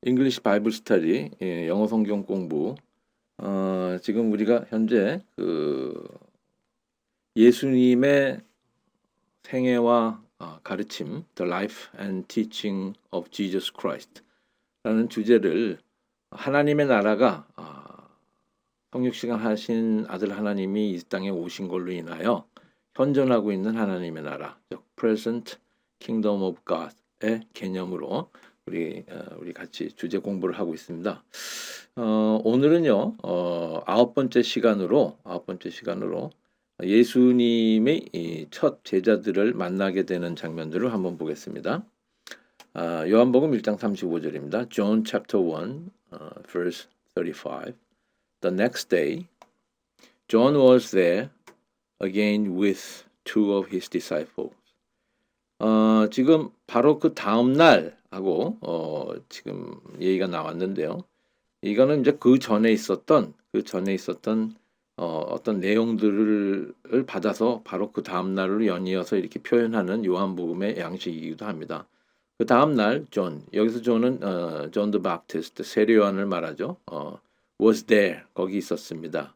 잉글리시 바이블 스터디, 영어 성경 공부. 지금 우리가 현재 예수님의 생애와 가르침, The Life and Teaching of Jesus Christ 라는 주제를 하나님의 나라가 성육시간 하신 아들 하나님이 이 땅에 오신 걸로 인하여 현존하고 있는 하나님의 나라, 즉 Present Kingdom of God의 개념으로 우리 같이 주제 공부를 하고 있습니다. 오늘은요, 아홉 번째 시간으로 예수님의 이 첫 제자들을 만나게 되는 장면들을 한번 보겠습니다. 요한복음 1장 35절입니다. John chapter 1, verse 35. The next day, John was there again with two of his disciples. 지금 바로 그 다음 날하고 지금 얘기가 나왔는데요. 이거는 이제 그 전에 있었던 어떤 내용들을 받아서 바로 그 다음 날로 연이어서 이렇게 표현하는 요한복음의 양식이기도 합니다. 그 다음 날 여기서 존은 존 더 바프티스트 세례 요한을 말하죠. was there 거기 있었습니다.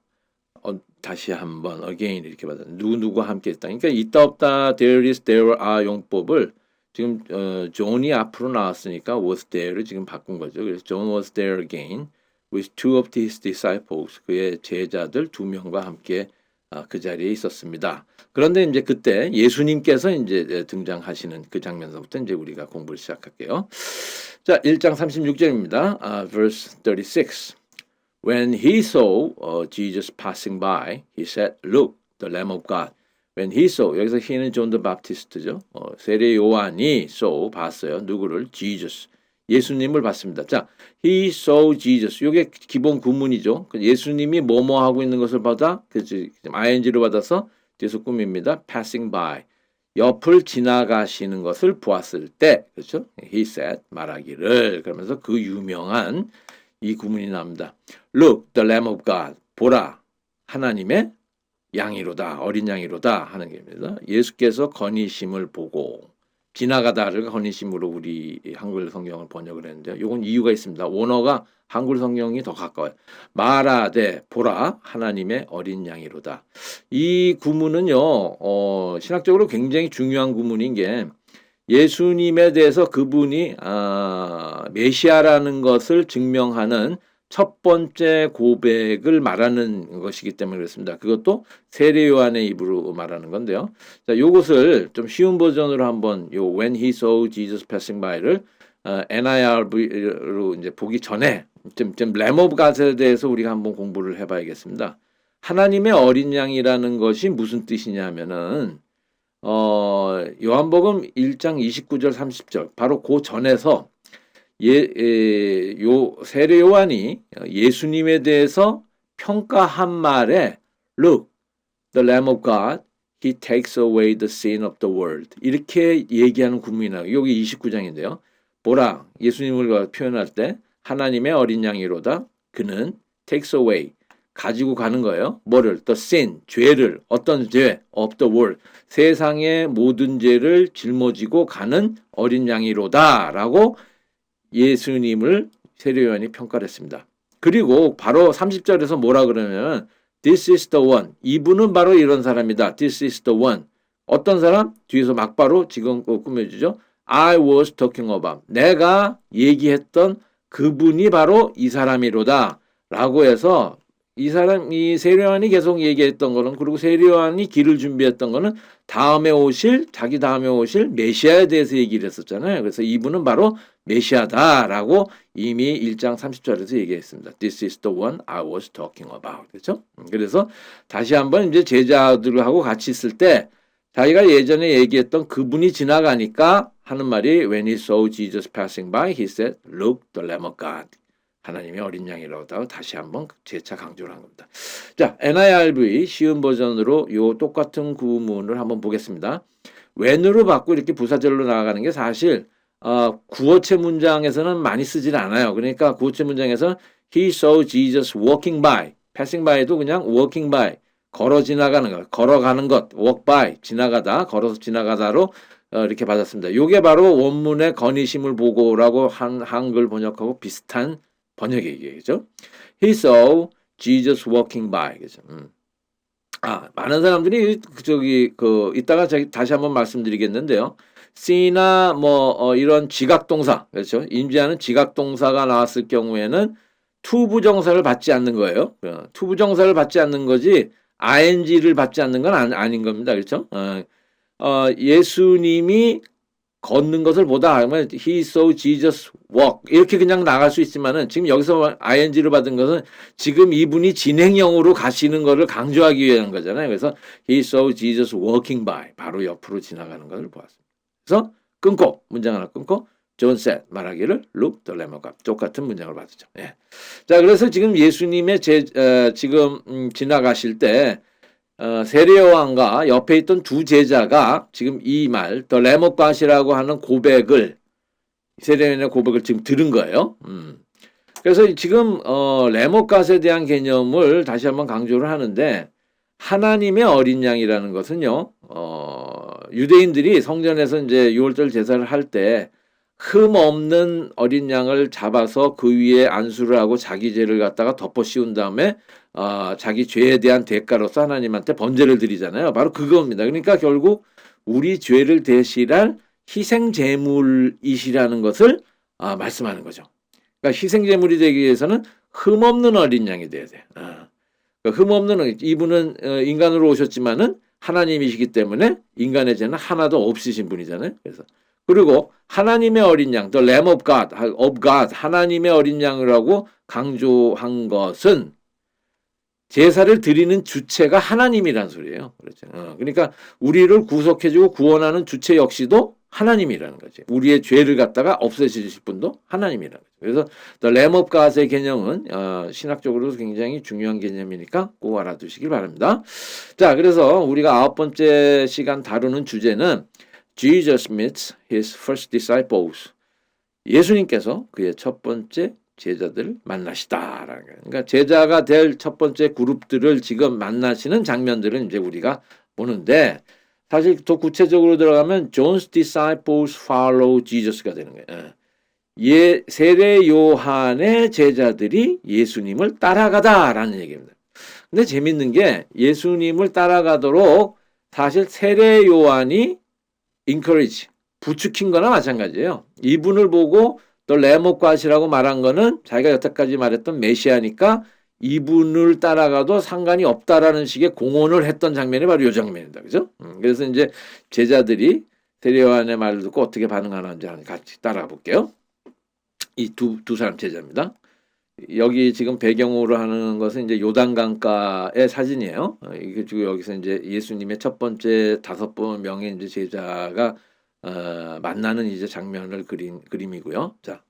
다시 한번 again 이렇게 받아 누구와 함께 있다. 그러니까 있다 없다 there is there are 용법을 지금 존이 앞으로 나왔으니까 was there를 지금 바꾼 거죠. 그래서 John was there again with two of his disciples 그의 제자들 두 명과 함께 그 자리에 있었습니다. 그런데 이제 그때 예수님께서 이제 등장하시는 그 장면서부터 이제 우리가 공부를 시작할게요. 자, 1장 36절입니다. verse 36. When he saw Jesus passing by, he said, "Look, the Lamb of God." When he saw, 여기서 he는 존 더 바프티스트죠. 세례 요한이 saw, 봤어요. 누구를? Jesus. 예수님을 봤습니다. 자, he saw Jesus. 이게 기본 구문이죠. 예수님이 뭐뭐 하고 있는 것을 받아, ing로 받아서 뒤에서 꾸밉니다. passing by. 옆을 지나가시는 것을 보았을 때, 그렇죠? He said, 말하기를. 그러면서 그 유명한 이 구문이 나옵니다. Look, the Lamb of God. 보라, 하나님의 양이로다, 어린 양이로다 하는 겁니다. 예수께서 건의심을 보고 지나가다를 건의심으로 우리 한글 성경을 번역을 했는데요. 이건 이유가 있습니다. 원어가 한글 성경이 더 가까워요. 말하되 보라, 하나님의 어린 양이로다. 이 구문은요, 신학적으로 굉장히 중요한 구문인 게 예수님에 대해서 그분이 메시아라는 것을 증명하는 첫 번째 고백을 말하는 것이기 때문에 그렇습니다. 그것도 세례 요한의 입으로 말하는 건데요. 자, 요것을 좀 쉬운 버전으로 한번 When he saw Jesus passing by를 NIRV로 이제 보기 전에 좀 Lamb of God에 대해서 우리가 한번 공부를 해봐야겠습니다. 하나님의 어린 양이라는 것이 무슨 뜻이냐면은 요한복음 1장 29절 30절 바로 그 전에서 세례 요한이 예수님에 대해서 평가한 말에 Look, the Lamb of God, He takes away the sin of the world. 이렇게 얘기하는 구문이 나와요. 여기 29장인데요. 보라, 예수님을 표현할 때 하나님의 어린 양이로다. 그는 takes away, 가지고 가는 거예요. 뭐를? The sin, 죄를. 어떤 죄? Of the world. 세상의 모든 죄를 짊어지고 가는 어린 양이로다. 라고 예수님을 세례 요한이 평가를 했습니다. 그리고 바로 30절에서 뭐라 그러냐면 This is the one. 이분은 바로 이런 사람이다. This is the one. 어떤 사람? 뒤에서 막바로 지금 꾸며주죠. I was talking about. 내가 얘기했던 그분이 바로 이 사람이로다. 라고 해서 이 세례 요한이 계속 얘기했던 거는, 그리고 세례 요한이 길을 준비했던 거는 자기 다음에 오실 메시아에 대해서 얘기를 했었잖아요. 그래서 이분은 바로 메시아다라고 이미 1장 30절에서 얘기했습니다. This is the one I was talking about. 그렇죠? 그래서 다시 한번 이제 제자들하고 같이 있을 때 자기가 예전에 얘기했던 그분이 지나가니까 하는 말이 When he saw Jesus passing by, he said, Look, the Lamb of God. 하나님의 어린 양이라고 다시 한번 재차 강조를 한 겁니다. 자, NIRV 쉬운 버전으로 요 똑같은 구문을 한번 보겠습니다. when으로 받고 이렇게 부사절로 나아가는 게 사실 구어체 문장에서는 많이 쓰질 않아요. 그러니까 구어체 문장에서 he saw Jesus walking by, passing by도 그냥 walking by, 걸어 지나가는 것, 걸어가는 것, walk by, 지나가다, 걸어서 지나가다로 이렇게 받았습니다. 요게 바로 원문의 건의심을 보고라고 한글 번역하고 비슷한 번역이겠죠. He saw Jesus walking by. 그죠. 많은 사람들이 이따가 다시 한번 말씀드리겠는데요. see나 이런 지각동사, 그렇죠. 임지하는 지각동사가 나왔을 경우에는 투부정사를 받지 않는 거예요. 투부정사를 받지 않는 거지 ing를 받지 않는 건 아닌 겁니다. 그렇죠. 예수님이 걷는 것을 보다 하면 he saw Jesus walk 이렇게 그냥 나갈 수 있지만은 지금 여기서 ing를 받은 것은 지금 이분이 진행형으로 가시는 것을 강조하기 위한 거잖아요. 그래서 he saw Jesus walking by 바로 옆으로 지나가는 것을 보았습니다. 그래서 끊고 문장 하나 끊고 John said 말하기를 look the Lamb of God 똑같은 문장을 받았죠. 예. 자 그래서 지금 예수님의 지금 지나가실 때 세례 요한과 옆에 있던 두 제자가 지금 이 말, 더 램 오브 갓이라고 하는 고백을 세례 요한의 고백을 지금 들은 거예요. 그래서 지금 램 오브 갓에 대한 개념을 다시 한번 강조를 하는데 하나님의 어린 양이라는 것은요. 유대인들이 성전에서 이제 유월절 제사를 할 때 흠 없는 어린 양을 잡아서 그 위에 안수를 하고 자기 죄를 갖다가 덮어 씌운 다음에 자기 죄에 대한 대가로서 하나님한테 번제를 드리잖아요. 바로 그겁니다. 그러니까 결국 우리 죄를 대신할 희생 제물이시라는 것을 말씀하는 거죠. 그러니까 희생 제물이 되기 위해서는 흠 없는 어린 양이 돼야 돼. 그러니까 흠 없는 이분은 인간으로 오셨지만은 하나님이시기 때문에 인간의 죄는 하나도 없으신 분이잖아요. 그래서 그리고 하나님의 어린 양, the Lamb of God, 하나님의 어린 양이라고 강조한 것은 제사를 드리는 주체가 하나님이란 소리예요. 그렇죠. 그러니까 우리를 구속해주고 구원하는 주체 역시도 하나님이라는 거지. 우리의 죄를 갖다가 없애주실 분도 하나님이라는 거죠. 그래서 the Lamb of God의 개념은 신학적으로도 굉장히 중요한 개념이니까 꼭 알아두시길 바랍니다. 자, 그래서 우리가 9번째 시간 다루는 주제는 Jesus meets his first disciples. 예수님께서 그의 첫 번째 제자들을 만나시다라는 거예요. 그러니까 제자가 될 첫 번째 그룹들을 지금 만나시는 장면들은 이제 우리가 보는데 사실 더 구체적으로 들어가면 John's disciples follow Jesus가 되는 거예요. 세례 요한의 제자들이 예수님을 따라가다라는 얘기입니다. 근데 재밌는 게 예수님을 따라가도록 사실 세례 요한이 encourage, 부추긴 거나 마찬가지예요. 이분을 보고 또 램 오브 갓이라고 말한 거는 자기가 여태까지 말했던 메시아니까 이분을 따라가도 상관이 없다라는 식의 공언을 했던 장면이 바로 이 장면입니다. 그죠? 그래서 이제 제자들이 세례 요한의 말을 듣고 어떻게 반응하는지 같이 따라가 볼게요. 이 두 사람 제자입니다. 여기 지금 배경으로 하는 것은 이제 요단강가의 사진이에요. 이게 지금 여기서 이제 예수님의 첫 번째 5명의 이제 제자가 만나는 이제 장면을 그린 그림이고요. 자,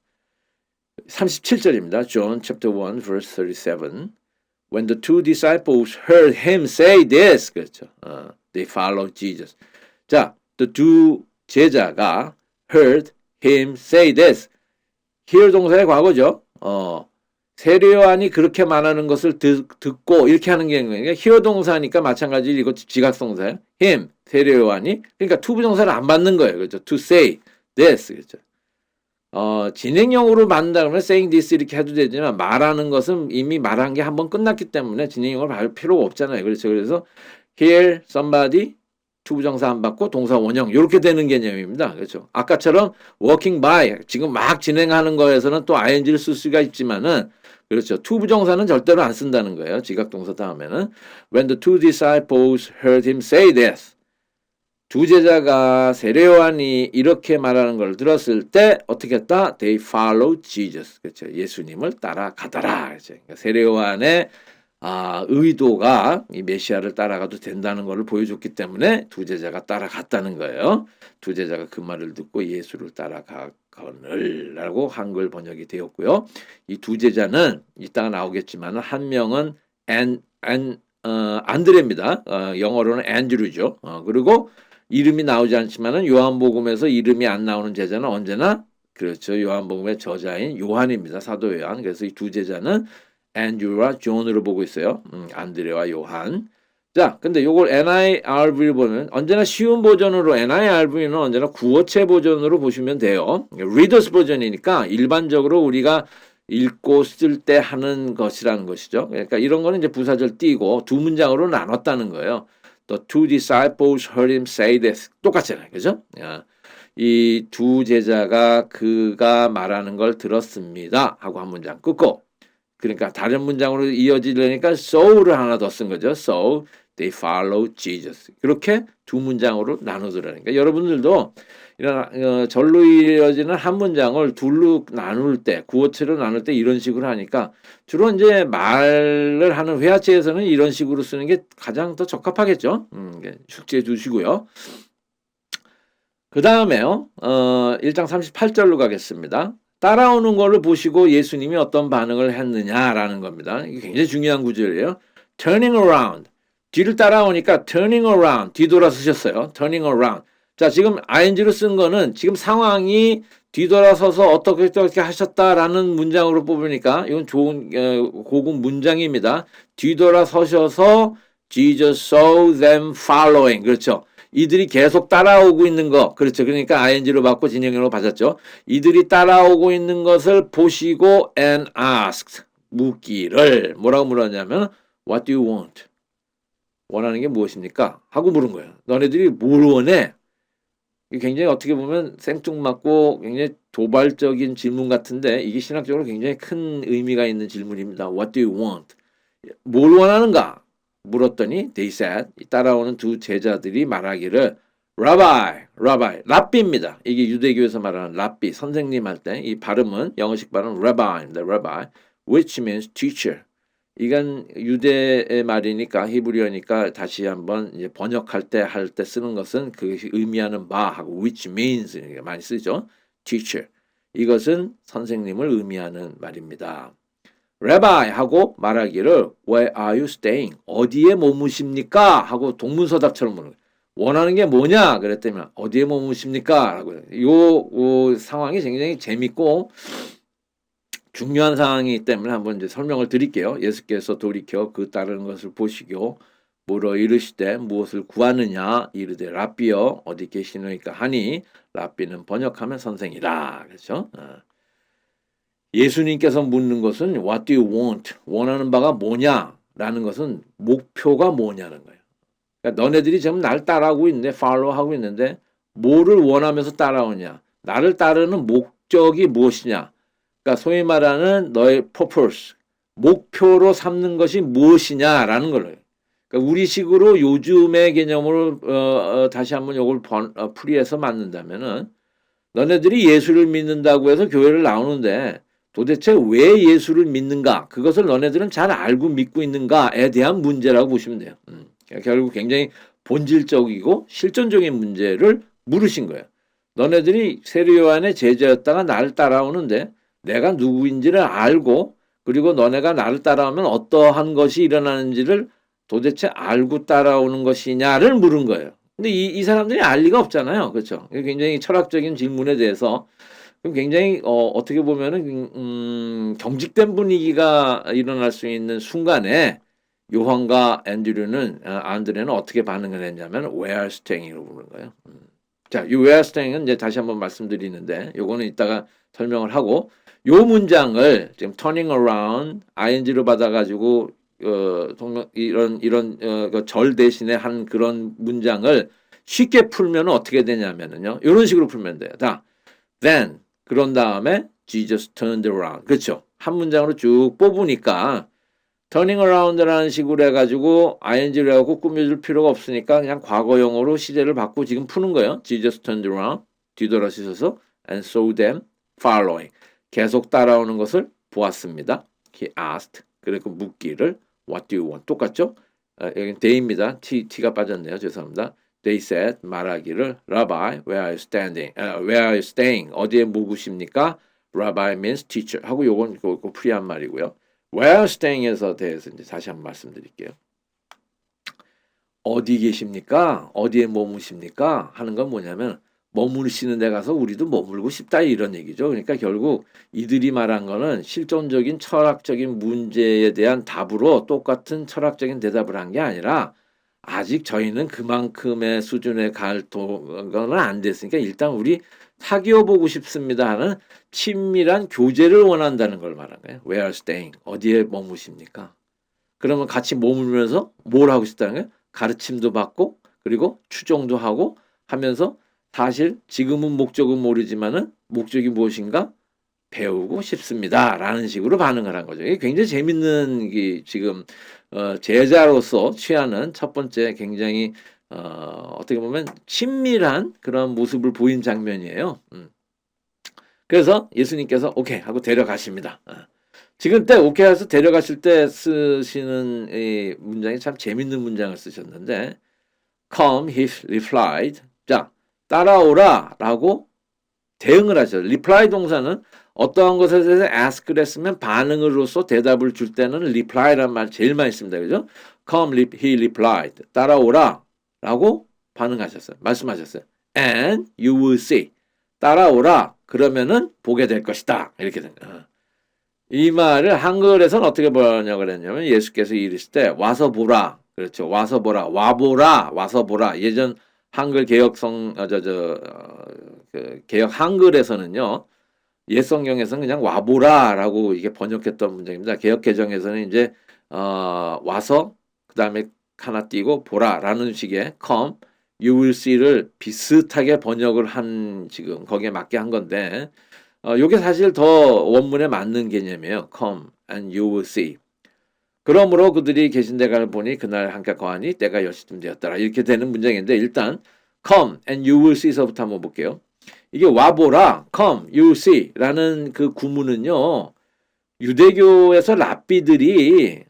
37절입니다. John chapter 1 verse 37. When the two disciples heard him say this, 그렇죠. They followed Jesus. 자, the two 제자가 heard him say this. hear 동사의 과거죠. 세례 요한이 그렇게 말하는 것을 듣고 이렇게 하는 게 그러니까 hear 동사니까 마찬가지로 이거 지각동사예요. him 세례 요한이 그러니까 투부정사를 안 받는 거예요. 그렇죠. to say this 그렇죠. 진행형으로 만든다 그러면 saying this 이렇게 해도 되지만 말하는 것은 이미 말한 게 한번 끝났기 때문에 진행형으로 할 필요가 없잖아요. 그렇죠. 그래서 hear somebody 투부정사 안 받고 동사 원형 이렇게 되는 개념입니다. 그렇죠. 아까처럼 working by 지금 막 진행하는 거에서는 또 ing를 쓸 수가 있지만은 그렇죠. 투부정사는 절대로 안 쓴다는 거예요. 지각동사 다음에는 when the two disciples heard him say this. 두 제자가 세례 요한이 이렇게 말하는 걸 들었을 때 어떻게 했다? They followed Jesus. 그렇죠. 예수님을 따라가더라. 그렇죠. 그러니까 세례 요한의 의도가 이 메시아를 따라가도 된다는 것을 보여줬기 때문에 두 제자가 따라갔다는 거예요. 두 제자가 그 말을 듣고 예수를 따라가거늘 라고 한글 번역이 되었고요. 이 두 제자는 이따가 나오겠지만 한 명은 안드레입니다. 영어로는 앤드루죠. 그리고 이름이 나오지 않지만은 요한복음에서 이름이 안 나오는 제자는 언제나 그렇죠. 요한복음의 저자인 요한입니다. 사도 요한. 그래서 이 두 제자는 앤드루와 존으로 보고 있어요. 안드레와 요한. 자, 근데 요걸 NIRV를 보면 언제나 쉬운 버전으로 NIRV는 언제나 구어체 버전으로 보시면 돼요. 리더스 버전이니까 일반적으로 우리가 읽고 쓸 때 하는 것이라는 것이죠. 그러니까 이런 거는 이제 부사절 띄고 두 문장으로 나눴다는 거예요. The two disciples heard him say this. 똑같잖아요. 그죠? 이 두 제자가 그가 말하는 걸 들었습니다. 하고 한 문장 끊고. 그러니까 다른 문장으로 이어지려니까 so를 하나 더 쓴 거죠. So they follow Jesus. 그렇게 두 문장으로 나누더라니까. 여러분들도 이런 절로 이어지는 한 문장을 둘로 나눌 때, 구어체로 나눌 때 이런 식으로 하니까 주로 이제 말을 하는 회화체에서는 이런 식으로 쓰는 게 가장 더 적합하겠죠. 숙지해 주시고요. 그 다음에요. 1장 38절로 가겠습니다. 따라오는 걸로 보시고 예수님이 어떤 반응을 했느냐라는 겁니다. 이게 굉장히 중요한 구절이에요. turning around. 뒤를 따라오니까 turning around. 뒤돌아 쓰셨어요. turning around. 자, 지금 ing로 쓴 거는 지금 상황이 뒤돌아서서 어떻게 하셨다라는 문장으로 뽑으니까 이건 좋은 고급 문장입니다. 뒤돌아서셔서 Jesus saw them following. 그렇죠. 이들이 계속 따라오고 있는 거. 그렇죠. 그러니까 ing로 받고 진행형으로 받았죠. 이들이 따라오고 있는 것을 보시고 and asked. 묻기를 뭐라고 물었냐면 What do you want? 원하는 게 무엇입니까? 하고 물은 거예요. 너네들이 뭘 원해? 굉장히 어떻게 보면 생뚱맞고 굉장히 도발적인 질문 같은데 이게 신학적으로 굉장히 큰 의미가 있는 질문입니다. What do you want? 뭘 원하는가? 물었더니 they said, 따라오는 두 제자들이 말하기를 Rabbi, 랍비입니다. 이게 유대교에서 말하는 랍비, 선생님 할 때 이 발음은 영어식 발음 Rabbi입니다. Rabbi, which means teacher. 이건 유대의 말이니까 히브리어니까 다시 한번 이제 번역할 때 할 때 쓰는 것은 그것이 의미하는 바하고 which means 많이 쓰죠. teacher. 이것은 선생님을 의미하는 말입니다. Rabbi 하고 말하기를 Where are you staying? 어디에 머무십니까? 하고 동문서답처럼 물는 거예요. 원하는 게 뭐냐? 그랬더니 어디에 머무십니까? 라고 요 상황이 굉장히 재밌고 중요한 상황이기 때문에 한번 이제 설명을 드릴게요. 예수께서 돌이켜 그 따르는 것을 보시고 물어 이르시되 무엇을 구하느냐 이르되 랍비여 어디 계시노이까 하니 랍비는 번역하면 선생이라. 그렇죠? 예수님께서 묻는 것은 What do you want? 원하는 바가 뭐냐라는 것은 목표가 뭐냐는 거예요. 그러니까 너네들이 지금 날 따라하고 있는데 follow하고 있는데 뭐를 원하면서 따라오냐? 나를 따르는 목적이 무엇이냐? 그러니까 소위 말하는 너의 purpose, 목표로 삼는 것이 무엇이냐라는 거예요. 그러니까 우리식으로 요즘의 개념으로 다시 한번 이걸 풀이해서 만든다면은 너네들이 예수를 믿는다고 해서 교회를 나오는데 도대체 왜 예수를 믿는가? 그것을 너네들은 잘 알고 믿고 있는가에 대한 문제라고 보시면 돼요. 그러니까 결국 굉장히 본질적이고 실존적인 문제를 물으신 거예요. 너네들이 세례 요한의 제자였다가 나를 따라오는데 내가 누구인지를 알고 그리고 너네가 나를 따라오면 어떠한 것이 일어나는지를 도대체 알고 따라오는 것이냐를 물은 거예요. 근데 이 사람들이 알 리가 없잖아요. 그렇죠? 굉장히 철학적인 질문에 대해서 굉장히 어떻게 보면은 경직된 분위기가 일어날 수 있는 순간에 요한과 안드레는 어떻게 반응을 했냐면 where are staying으로 부르는 거예요. 자, 이 where are staying은 이제 다시 한번 말씀드리는데 요거는 이따가 설명을 하고 요 문장을 지금 turning around ing로 받아가지고 이런 절 대신에 한 그런 문장을 쉽게 풀면 어떻게 되냐면은요. 이런 식으로 풀면 돼요. 자, then 그런 다음에 Jesus turned around. 그렇죠. 한 문장으로 쭉 뽑으니까 turning around라는 식으로 해가지고 ing를 하고 꾸며줄 필요가 없으니까 그냥 과거형으로 시제를 받고 지금 푸는 거예요. Jesus turned around. 뒤돌아서셔서 and saw them following. 계속 따라오는 것을 보았습니다. He asked. 그리고 묻기를 What do you want? 똑같죠? 여기는 they입니다. T가 빠졌네요. 죄송합니다. They said 말하기를 Rabbi, where are you standing? Where are you staying? 어디에 묵으십니까? Rabbi means teacher. 하고 요건 프리한 말이고요. Where are you staying에서 대해서 이제 다시 한번 말씀드릴게요. 어디 계십니까? 어디에 머무십니까? 하는 건 뭐냐면 머무르시는 데 가서 우리도 머물고 싶다 이런 얘기죠. 그러니까 결국 이들이 말한 거는 실존적인 철학적인 문제에 대한 답으로 똑같은 철학적인 대답을 한 게 아니라 아직 저희는 그만큼의 수준에 갈 거는 안 됐으니까 일단 우리 사귀어 보고 싶습니다 하는 친밀한 교제를 원한다는 걸 말하는 거예요. Where staying? 어디에 머무십니까? 그러면 같이 머물면서 뭘 하고 싶다는 거예요? 가르침도 받고 그리고 추종도 하고 하면서 사실 지금은 목적은 모르지만은 목적이 무엇인가 배우고 싶습니다라는 식으로 반응을 한 거죠. 이게 굉장히 재밌는 지금 제자로서 취하는 첫 번째 굉장히 어떻게 보면 친밀한 그런 모습을 보인 장면이에요. 그래서 예수님께서 오케이 하고 데려가십니다. 지금 때 오케이 해서 데려가실 때 쓰시는 이 문장이 참 재밌는 문장을 쓰셨는데 Come, he replied. 자, 따라오라 라고 대응을 하죠. reply 동사는 어떠한 것에 대해서 ask를 했으면 반응으로서 대답을 줄 때는 reply란 말 제일 많이 씁니다. 그죠? Come, he replied. 따라오라 라고 반응하셨어요. 말씀하셨어요. And you will see. 따라오라. 그러면은 보게 될 것이다. 이렇게 된 거예요. 이 말을 한글에서는 어떻게 번역을 했냐면 예수께서 이르실 때 와서 보라. 그렇죠. 와서 보라. 와보라. 와서 보라. 예전 한글 개혁성 그 개혁 한글에서는요. 옛 성경에서는 그냥 와보라라고 이게 번역했던 문장입니다. 개혁 개정에서는 이제 와서 그다음에 하나 띄고 보라라는 식의 come, you will see를 비슷하게 번역을 한 지금 거기에 맞게 한 건데 요게 사실 더 원문에 맞는 개념이에요. come and you will see. 그러므로 그들이 계신 데가 보니 그날 함께 거하니 때가 10시쯤 되었더라. 이렇게 되는 문장인데 일단 come and you will see서부터 한번 볼게요. 이게 와보라, come, you see라는 그 구문은요. 유대교에서 랍비들이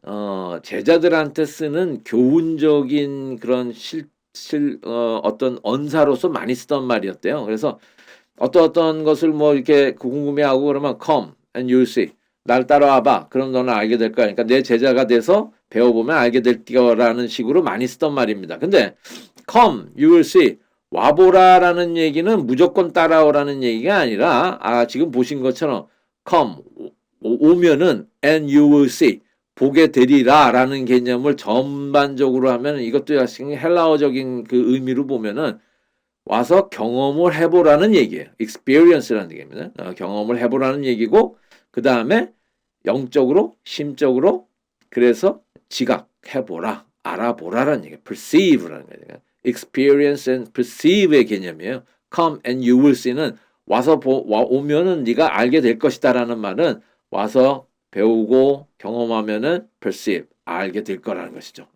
제자들한테 쓰는 교훈적인 그런 어떤 언사로서 많이 쓰던 말이었대요. 그래서 어떤 것을 뭐 이렇게 궁금해하고 그러면 come and you see. 날 따라와봐. 그럼 너는 알게 될 거야. 그러니까 내 제자가 돼서 배워보면 알게 될 거라는 식으로 많이 쓰던 말입니다. 근데 come, you will see. 와보라라는 얘기는 무조건 따라오라는 얘기가 아니라 지금 보신 것처럼 come, 오면은 and you will see. 보게 되리라라는 개념을 전반적으로 하면 이것도 역시 헬라어적인 그 의미로 보면은 와서 경험을 해보라는 얘기예요. experience라는 얘기입니다. 경험을 해보라는 얘기고 그 다음에 영적으로, 심적으로 그래서 지각해보라, 알아보라라는 얘기예요. perceive라는 거예요. experience and perceive의 개념이에요. come and you will see는 와서 오면은 네가 알게 될 것이다라는 말은 와서 배우고 경험하면은 perceive, 알게 될 거라는 것이죠.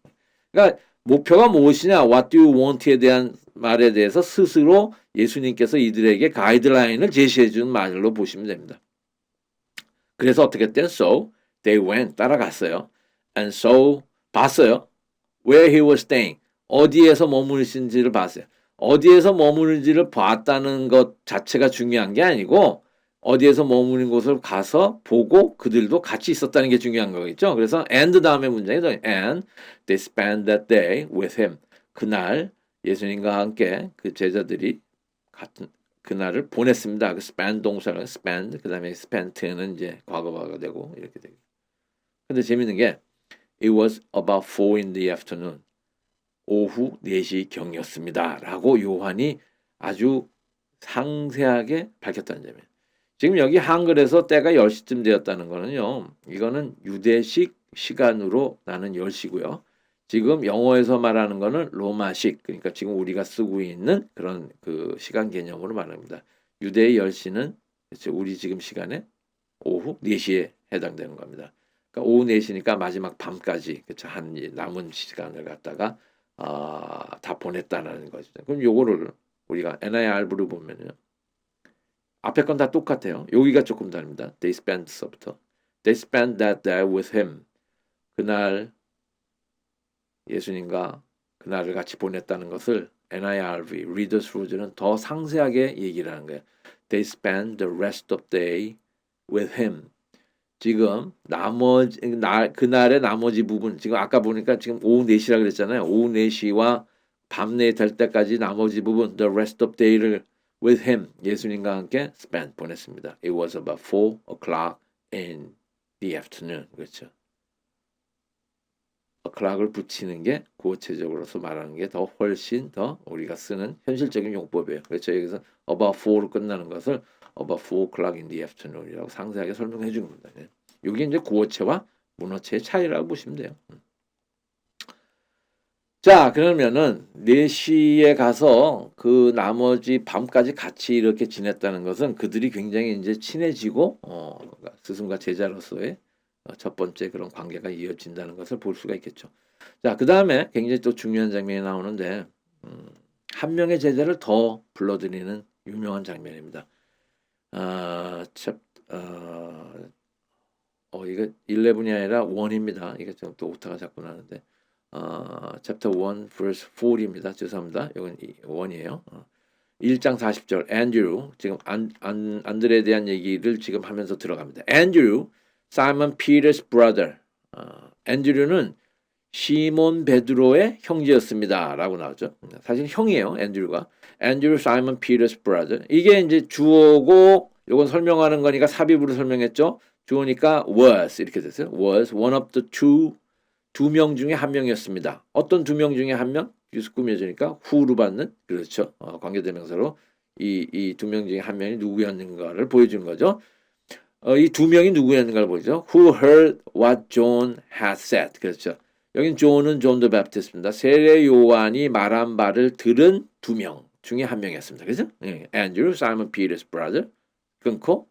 그러니까 목표가 무엇이냐, what do you want에 대한 말에 대해서 스스로 예수님께서 이들에게 가이드라인을 제시해 준 말로 보시면 됩니다. 그래서 어떻게 했대요? So they went, 따라갔어요. And so 봤어요. Where he was staying, 어디에서 머무르신지를 봤어요. 어디에서 머무르는지를 봤다는 것 자체가 중요한 게 아니고 어디에서 머무는 곳을 가서 보고 그들도 같이 있었다는 게 중요한 거겠죠. 그래서 and 다음에 문장이 더 and they spent that day with him. 그날 예수님과 함께 그 제자들이 같은 그날을 보냈습니다. 그 spend 동사는 spend 그다음에 spent는 이제 과거가 되고 이렇게 되고. 근데 재밌는 게 it was about 4 in the afternoon. 오후 4시 경이었습니다. 라고 요한이 아주 상세하게 밝혔다는 점이에요. 지금 여기 한글에서 때가 10시쯤 되었다는 거는요. 이거는 유대식 시간으로 나는 10시고요. 지금 영어에서 말하는 거는 로마식, 그러니까 지금 우리가 쓰고 있는 그런 그 시간 개념으로 말합니다. 유대의 10시는 우리 지금 시간에 오후 4시에 해당되는 겁니다. 그러니까 오후 4시니까 마지막 밤까지 그쵸? 한 남은 시간을 갖다가 다 보냈다는 거죠. 그럼 요거를 우리가 NIRV로 보면요. 앞에 건 다 똑같아요. 여기가 조금 다릅니다. They spent서부터. They spent that day with him. 그날 예수님과 그날을 같이 보냈다는 것을 NIRV, Reader's Rose는 더 상세하게 얘기를 하는 거예요. They spent the rest of the day with him. 지금 그날의 나머지 부분 지금 아까 보니까 지금 오후 4시라 그랬잖아요. 오후 4시와 밤 4 될 때까지 나머지 부분 the rest of day를 with him 예수님과 함께 spend 보냈습니다. It was about 4 o'clock in the afternoon. 그렇죠. 클락을 붙이는 게 구어체적으로서 말하는 게 더 훨씬 더 우리가 쓰는 현실적인 용법이에요. 그렇죠. 여기서 about 4로 끝나는 것을 about 4 o'clock in the afternoon이라고 상세하게 설명해 주는 겁니다. 예. 이게 이제 구어체와 문어체의 차이라고 보시면 돼요. 자, 그러면은 4시에 가서 그 나머지 밤까지 같이 이렇게 지냈다는 것은 그들이 굉장히 이제 친해지고 그러니까 스승과 제자로서의 첫 번째 그런 관계가 이어진다는 것을 볼 수가 있겠죠. 자, 그다음에 굉장히 또 중요한 장면이 나오는데 한 명의 제자를 더 불러들이는 유명한 장면입니다. 아, 챕 이거 11이 아니라 1입니다. 이게 좀 또 오타가 자꾸 나는데. chapter 1 verse 4입니다. 죄송합니다. 이건 1이에요. 1장 40절 앤드류 지금 안드레에 대한 얘기를 지금 하면서 들어갑니다. 앤드류, 사이먼 피터's brother. 앤드류는 시몬 베드로의 형제였습니다. 라고 나오죠. 사실 형이에요. 앤드류가. 앤드류, 사이먼 피터's brother. 이게 이제 주어고 이건 설명하는 거니까 삽입으로 설명했죠. 주어니까 was 이렇게 됐어요. was one of the 두 명 중에 한 명이었습니다. 어떤 두 명 중에 한 명? 뒤에서 꾸며지니까 who로 받는 그렇죠. 관계대명사로 이 두 명 중에 한 명이 누구였는가를 보여주는 거죠. 이 두 명이 누구였는가를 보여줘. Who heard what John had said. 그렇죠. 여긴 존은 존 더 베프티스트입니다. 세례 요한이 말한 바를 들은 두 명 중에 한 명이었습니다. 그죠? Andrew, Simon Peter's brother. 끊고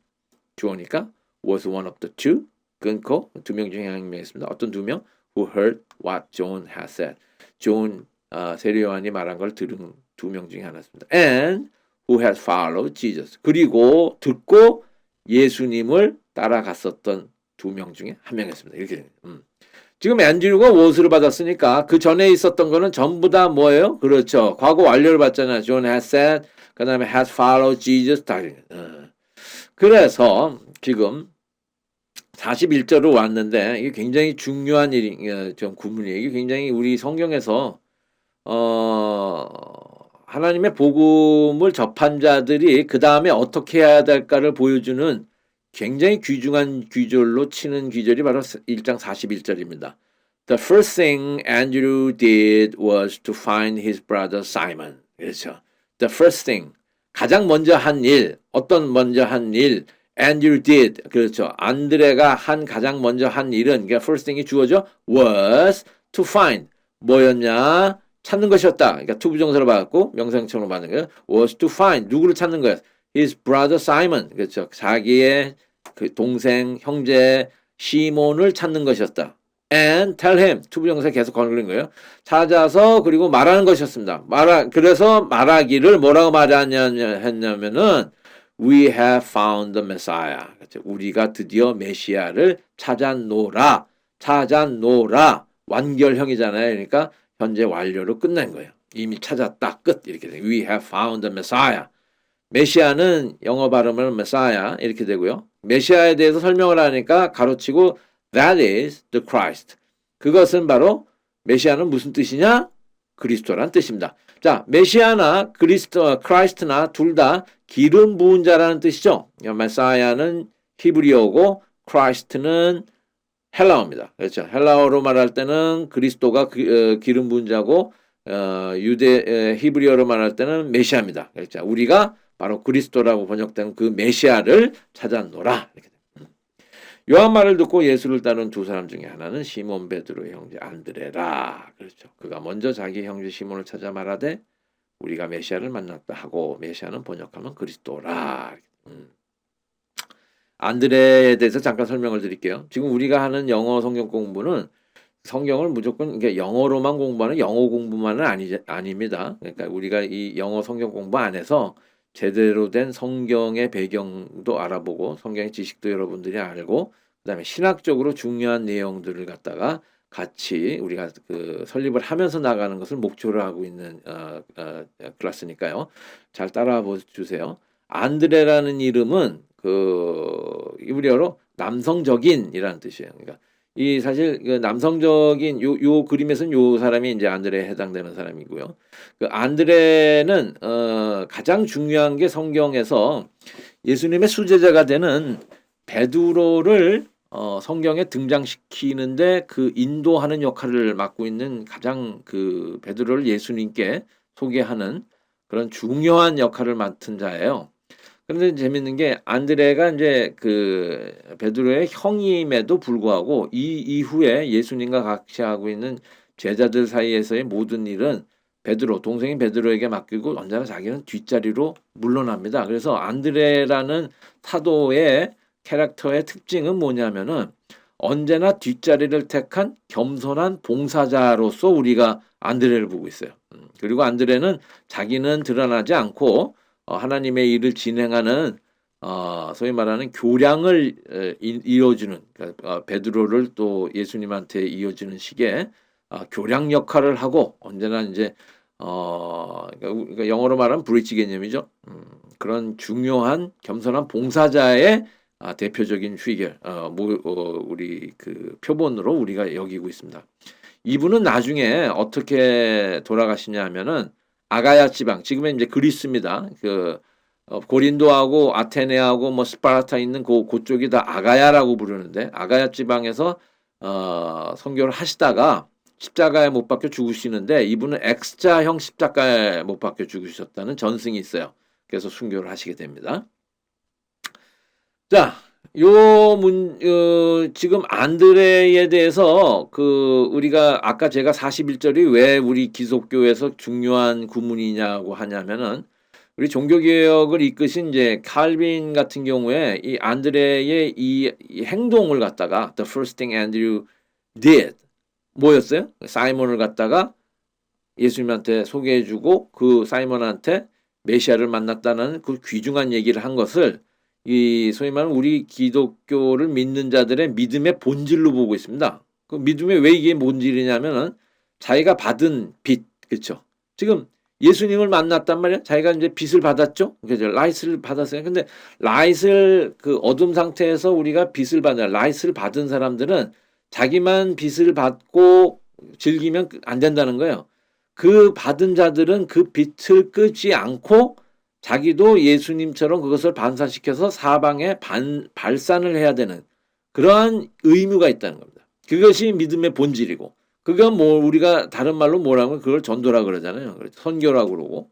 주어니까 was one of the two. 끊고 두 명 중에 한 명이었습니다. 어떤 두 명? Who heard what John had said. 존 세례 요한이 말한 걸 들은 두 명 중에 하나였습니다. And who had followed Jesus. 그리고 듣고 예수님을 따라갔었던 두 명 중에 한 명이었습니다. 이렇게 지금 앤드류가 what으로 받았으니까 그 전에 있었던 거는 전부 다 뭐예요? 그렇죠. 과거 완료를 받잖아요. John had said. 그 다음에 had followed Jesus. 그래서 지금 41절로 왔는데 이게 굉장히 중요한 좀 구문이에요. 이게 굉장히 우리 성경에서 하나님의 복음을 접한 자들이 그 다음에 어떻게 해야 될까를 보여주는 굉장히 귀중한 귀절로 치는 귀절이 바로 1장 41절입니다. The first thing Andrew did was to find his brother Simon. 그렇죠. The first thing. 가장 먼저 한 일. 어떤 먼저 한 일. Andrew did. 그렇죠. 안드레가 가장 먼저 한 일은, 그러니까 first thing이 주어져. was to find. 뭐였냐? 찾는 것이었다. 그러니까 투부정사로 받았고 명사형처럼 받는 거예요. was to find. 누구를 찾는 거야? His brother Simon. 그렇죠. 자기의 그 동생, 형제 시몬을 찾는 것이었다. And tell him. 투부정사 계속 걸린 거예요. 찾아서 그리고 말하는 것이었습니다. 그래서 말하기를 뭐라고 했냐면은 We have found the Messiah. 그렇죠? 우리가 드디어 메시아를 찾아노라. 완결형이잖아요. 그러니까 현재 완료로 끝난 거예요. 이미 찾았다. 끝. 이렇게 돼요. We have found the Messiah. 메시아는 영어 발음은 Messiah 이렇게 되고요. 메시아에 대해서 설명을 하니까 가로치고 That is the Christ. 그것은 바로 메시아는 무슨 뜻이냐? 그리스도란 뜻입니다. 자, 메시아나 크라이스트나 둘 다 기름 부은 자라는 뜻이죠. 메사야는 히브리어고 크라이스트는 헬라어입니다. 그렇죠. 헬라어로 말할 때는 그리스도가 기름 부은 자고 히브리어로 말할 때는 메시아입니다. 그렇죠. 우리가 바로 그리스도라고 번역된 그 메시아를 찾아노라. 이렇게 요한 말을 듣고 예수를 따른 두 사람 중에 하나는 시몬 베드로의 형제 안드레라. 그렇죠. 그가 먼저 자기 형제 시몬을 찾아 말하되 우리가 메시아를 만났다 하고 메시아는 번역하면 그리스도라. 안드레에 대해서 잠깐 설명을 드릴게요. 지금 우리가 하는 영어 성경 공부는 성경을 무조건 그러니까 영어로만 공부하는 영어 공부만은 아닙니다. 그러니까 우리가 이 영어 성경 공부 안에서 제대로 된 성경의 배경도 알아보고 성경의 지식도 여러분들이 알고 그다음에 신학적으로 중요한 내용들을 갖다가 같이 우리가 그 설립을 하면서 나가는 것을 목표로 하고 있는 클래스니까요. 잘 따라와 주세요. 안드레라는 이름은 그 히브리어로 남성적인이라는 뜻이에요. 그러니까 이 사실 그 남성적인 요 그림에서는 요 사람이 이제 안드레에 해당되는 사람이고요. 그 안드레는 가장 중요한 게 성경에서 예수님의 수제자가 되는 베드로를 성경에 등장시키는데 그 인도하는 역할을 맡고 있는 가장 그 베드로를 예수님께 소개하는 그런 중요한 역할을 맡은 자예요. 그런데 재밌는 게 안드레가 이제 그 베드로의 형임에도 불구하고 이 이후에 예수님과 같이 하고 있는 제자들 사이에서의 모든 일은 베드로, 동생인 베드로에게 맡기고 언제나 자기는 뒷자리로 물러납니다. 그래서 안드레라는 사도의 캐릭터의 특징은 뭐냐면은 언제나 뒷자리를 택한 겸손한 봉사자로서 우리가 안드레를 보고 있어요. 그리고 안드레는 자기는 드러나지 않고 하나님의 일을 진행하는 소위 말하는 교량을 이어주는 그러니까 베드로를 또 예수님한테 이어주는 식의 교량 역할을 하고 언제나 이제 그러니까 영어로 말하면 브릿지 개념이죠. 그런 중요한 겸손한 봉사자의 대표적인 휘결, 우리 그 표본으로 우리가 여기고 있습니다. 이분은 나중에 어떻게 돌아가시냐면은 아가야 지방, 지금은 이제 그리스입니다. 그 고린도하고 아테네하고 뭐 스파르타 있는 그쪽이 다 아가야라고 부르는데 아가야 지방에서 선교를 하시다가 십자가에 못 박혀 죽으시는데 이분은 X자형 십자가에 못 박혀 죽으셨다는 전승이 있어요. 그래서 순교를 하시게 됩니다. 자, 지금 안드레에 대해서 우리가 아까 제가 41절이 왜 우리 기독교에서 중요한 구문이냐고 하냐면은 우리 종교개혁을 이끄신 이제 칼빈 같은 경우에 이 안드레의 이 행동을 갖다가 the first thing Andrew did 뭐였어요? 사이먼을 갖다가 예수님한테 소개해주고 그 사이먼한테 메시아를 만났다는 그 귀중한 얘기를 한 것을 이 소위 말하는 우리 기독교를 믿는 자들의 믿음의 본질로 보고 있습니다. 그 믿음의 왜 이게 본질이냐면은 자기가 받은 빚, 그렇죠? 지금 예수님을 만났단 말이야. 자기가 이제 빚을 받았죠. 그죠? 라이스를 받았어요. 근데 라이스를 그 어둠 상태에서 우리가 빚을 받는 라이스를 받은 사람들은 자기만 빚을 받고 즐기면 안 된다는 거예요. 그 받은 자들은 그 빚을 끄지 않고 자기도 예수님처럼 그것을 반사시켜서 사방에 발산을 해야 되는 그러한 의무가 있다는 겁니다. 그것이 믿음의 본질이고 그건 뭐 우리가 다른 말로 뭐라면 그걸 전도라 그러잖아요. 선교라고 그러고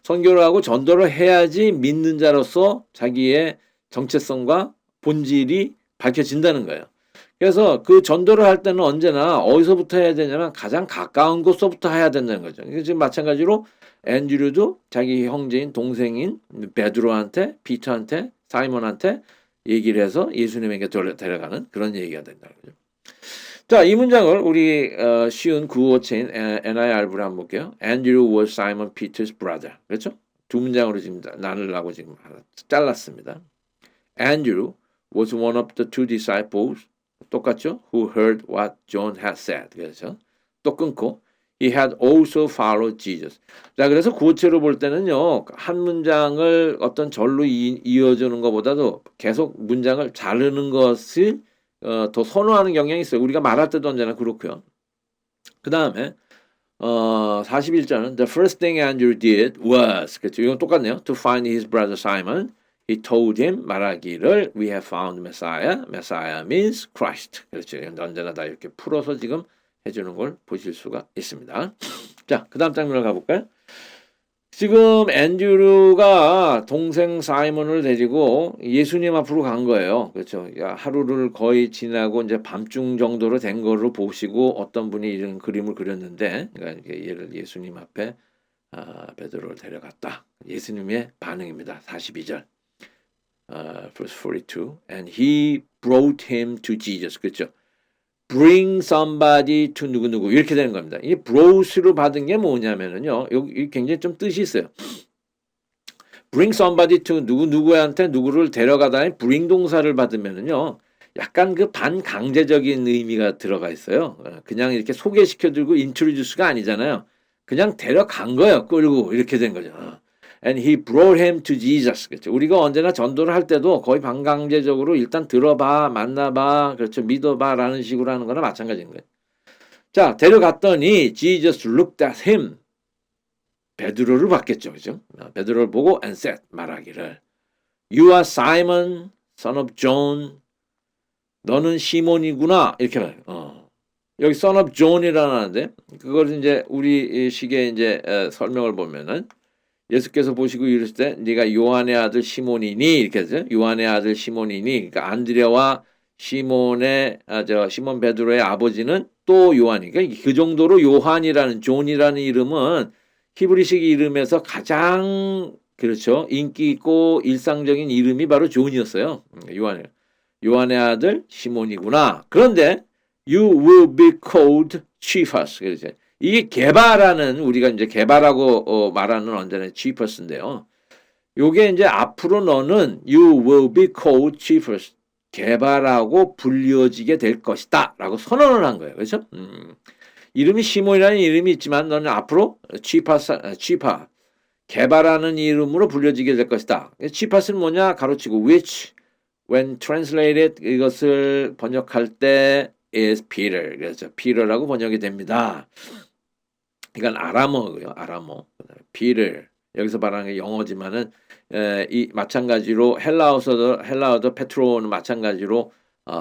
선교를 하고 전도를 해야지 믿는 자로서 자기의 정체성과 본질이 밝혀진다는 거예요. 그래서 그 전도를 할 때는 언제나 어디서부터 해야 되냐면 가장 가까운 곳서부터 해야 된다는 거죠. 지금 마찬가지로 앤드류도 자기 형제인 동생인 베드로한테 피터한테 사이먼한테 얘기를 해서 예수님에게 데려가는 그런 얘기가 된다는 거죠. 자, 이 문장을 우리 쉬운 구어체인 NIRV로 한번 볼게요. Andrew was Simon Peter's brother. 그렇죠? 두 문장으로 지금 나누려고 지금 잘랐습니다. Andrew was one of the two disciples. 똑같죠? Who heard what John had said. 그래서 또 끊고 He had also followed Jesus. 자, 그래서 구어체로 볼 때는요. 한 문장을 어떤 절로 이어주는 것보다도 계속 문장을 자르는 것을 더 선호하는 경향이 있어요. 우리가 말할 때도 언제나 그렇고요. 그 다음에 41절은 The first thing Andrew did was 그렇죠. 이건 똑같네요. To find his brother Simon. He told him 말하기를 We have found Messiah. Messiah means Christ. 그렇죠. 언제나 다 이렇게 풀어서 지금 해주는 걸 보실 수가 있습니다. 자, 그 다음 장면을 가볼까요? 지금 앤드류가 동생 사이먼을 데리고 예수님 앞으로 간 거예요. 그렇죠. 하루를 거의 지나고 이제 밤중 정도로 된 거로 보시고 어떤 분이 이런 그림을 그렸는데, 그러니까 얘를 예수님 앞에 베드로를 데려갔다. 예수님의 반응입니다. 42절. verse 42. And he brought him to Jesus. 그렇죠. bring somebody to 누구누구 이렇게 되는 겁니다. 이 brought로 받은 게 뭐냐면은요. 여기 굉장히 좀 뜻이 있어요. bring somebody to 누구누구한테 누구를 데려가다니 bring 동사를 받으면은요. 약간 그 반강제적인 의미가 들어가 있어요. 그냥 이렇게 소개시켜주고 introduce가 아니잖아요. 그냥 데려간 거예요. 끌고 이렇게 된 거죠. And he brought him to Jesus. 그렇죠. 우리가 언제나 전도를 할 때도 거의 반강제적으로 일단 들어봐, 만나봐, 그렇죠. 믿어봐라는 식으로 하는 거나 마찬가지인 거예요. 자, 데려갔더니 Jesus looked at him. 베드로를 봤겠죠. 그죠? 베드로를 보고 and said 말하기를 You are Simon, son of John. 너는 시몬이구나 이렇게 말해요. 여기 son of John이라는 하는데 그걸 이제 우리 식의 이제 설명을 보면은 예수께서 보시고 이르실 때 네가 요한의 아들 시몬이니 이렇게 해서 요한의 아들 시몬이니 그러니까 안드레와 시몬의 시몬 베드로의 아버지는 또 요한이 그러니까 그 정도로 요한이라는 존이라는 이름은 히브리식 이름에서 가장 그렇죠 인기 있고 일상적인 이름이 바로 존이었어요. 요한의 아들 시몬이구나. 그런데 you will be called Cephas. 그렇죠. 이게 개바라는 우리가 이제 개바라고 말하는 언제나 Cephas인데요. 요게 이제 앞으로 너는 you will be called Cephas. 개바라고 불려지게 될 것이다라고 선언을 한 거예요. 그렇죠? 이름이 시몬이라는 이름이 있지만 너는 앞으로 치파 개바라는 이름으로 불려지게 될 것이다. 치파스는 뭐냐? 가로치고 which when translated 이것을 번역할 때 is Peter. 그래서 Peter라고 번역이 됩니다. 이건 아람어고요. 아람어. Peter. 여기서 말하는 게 영어지만은 이 마찬가지로 헬라어도 페트로는 마찬가지로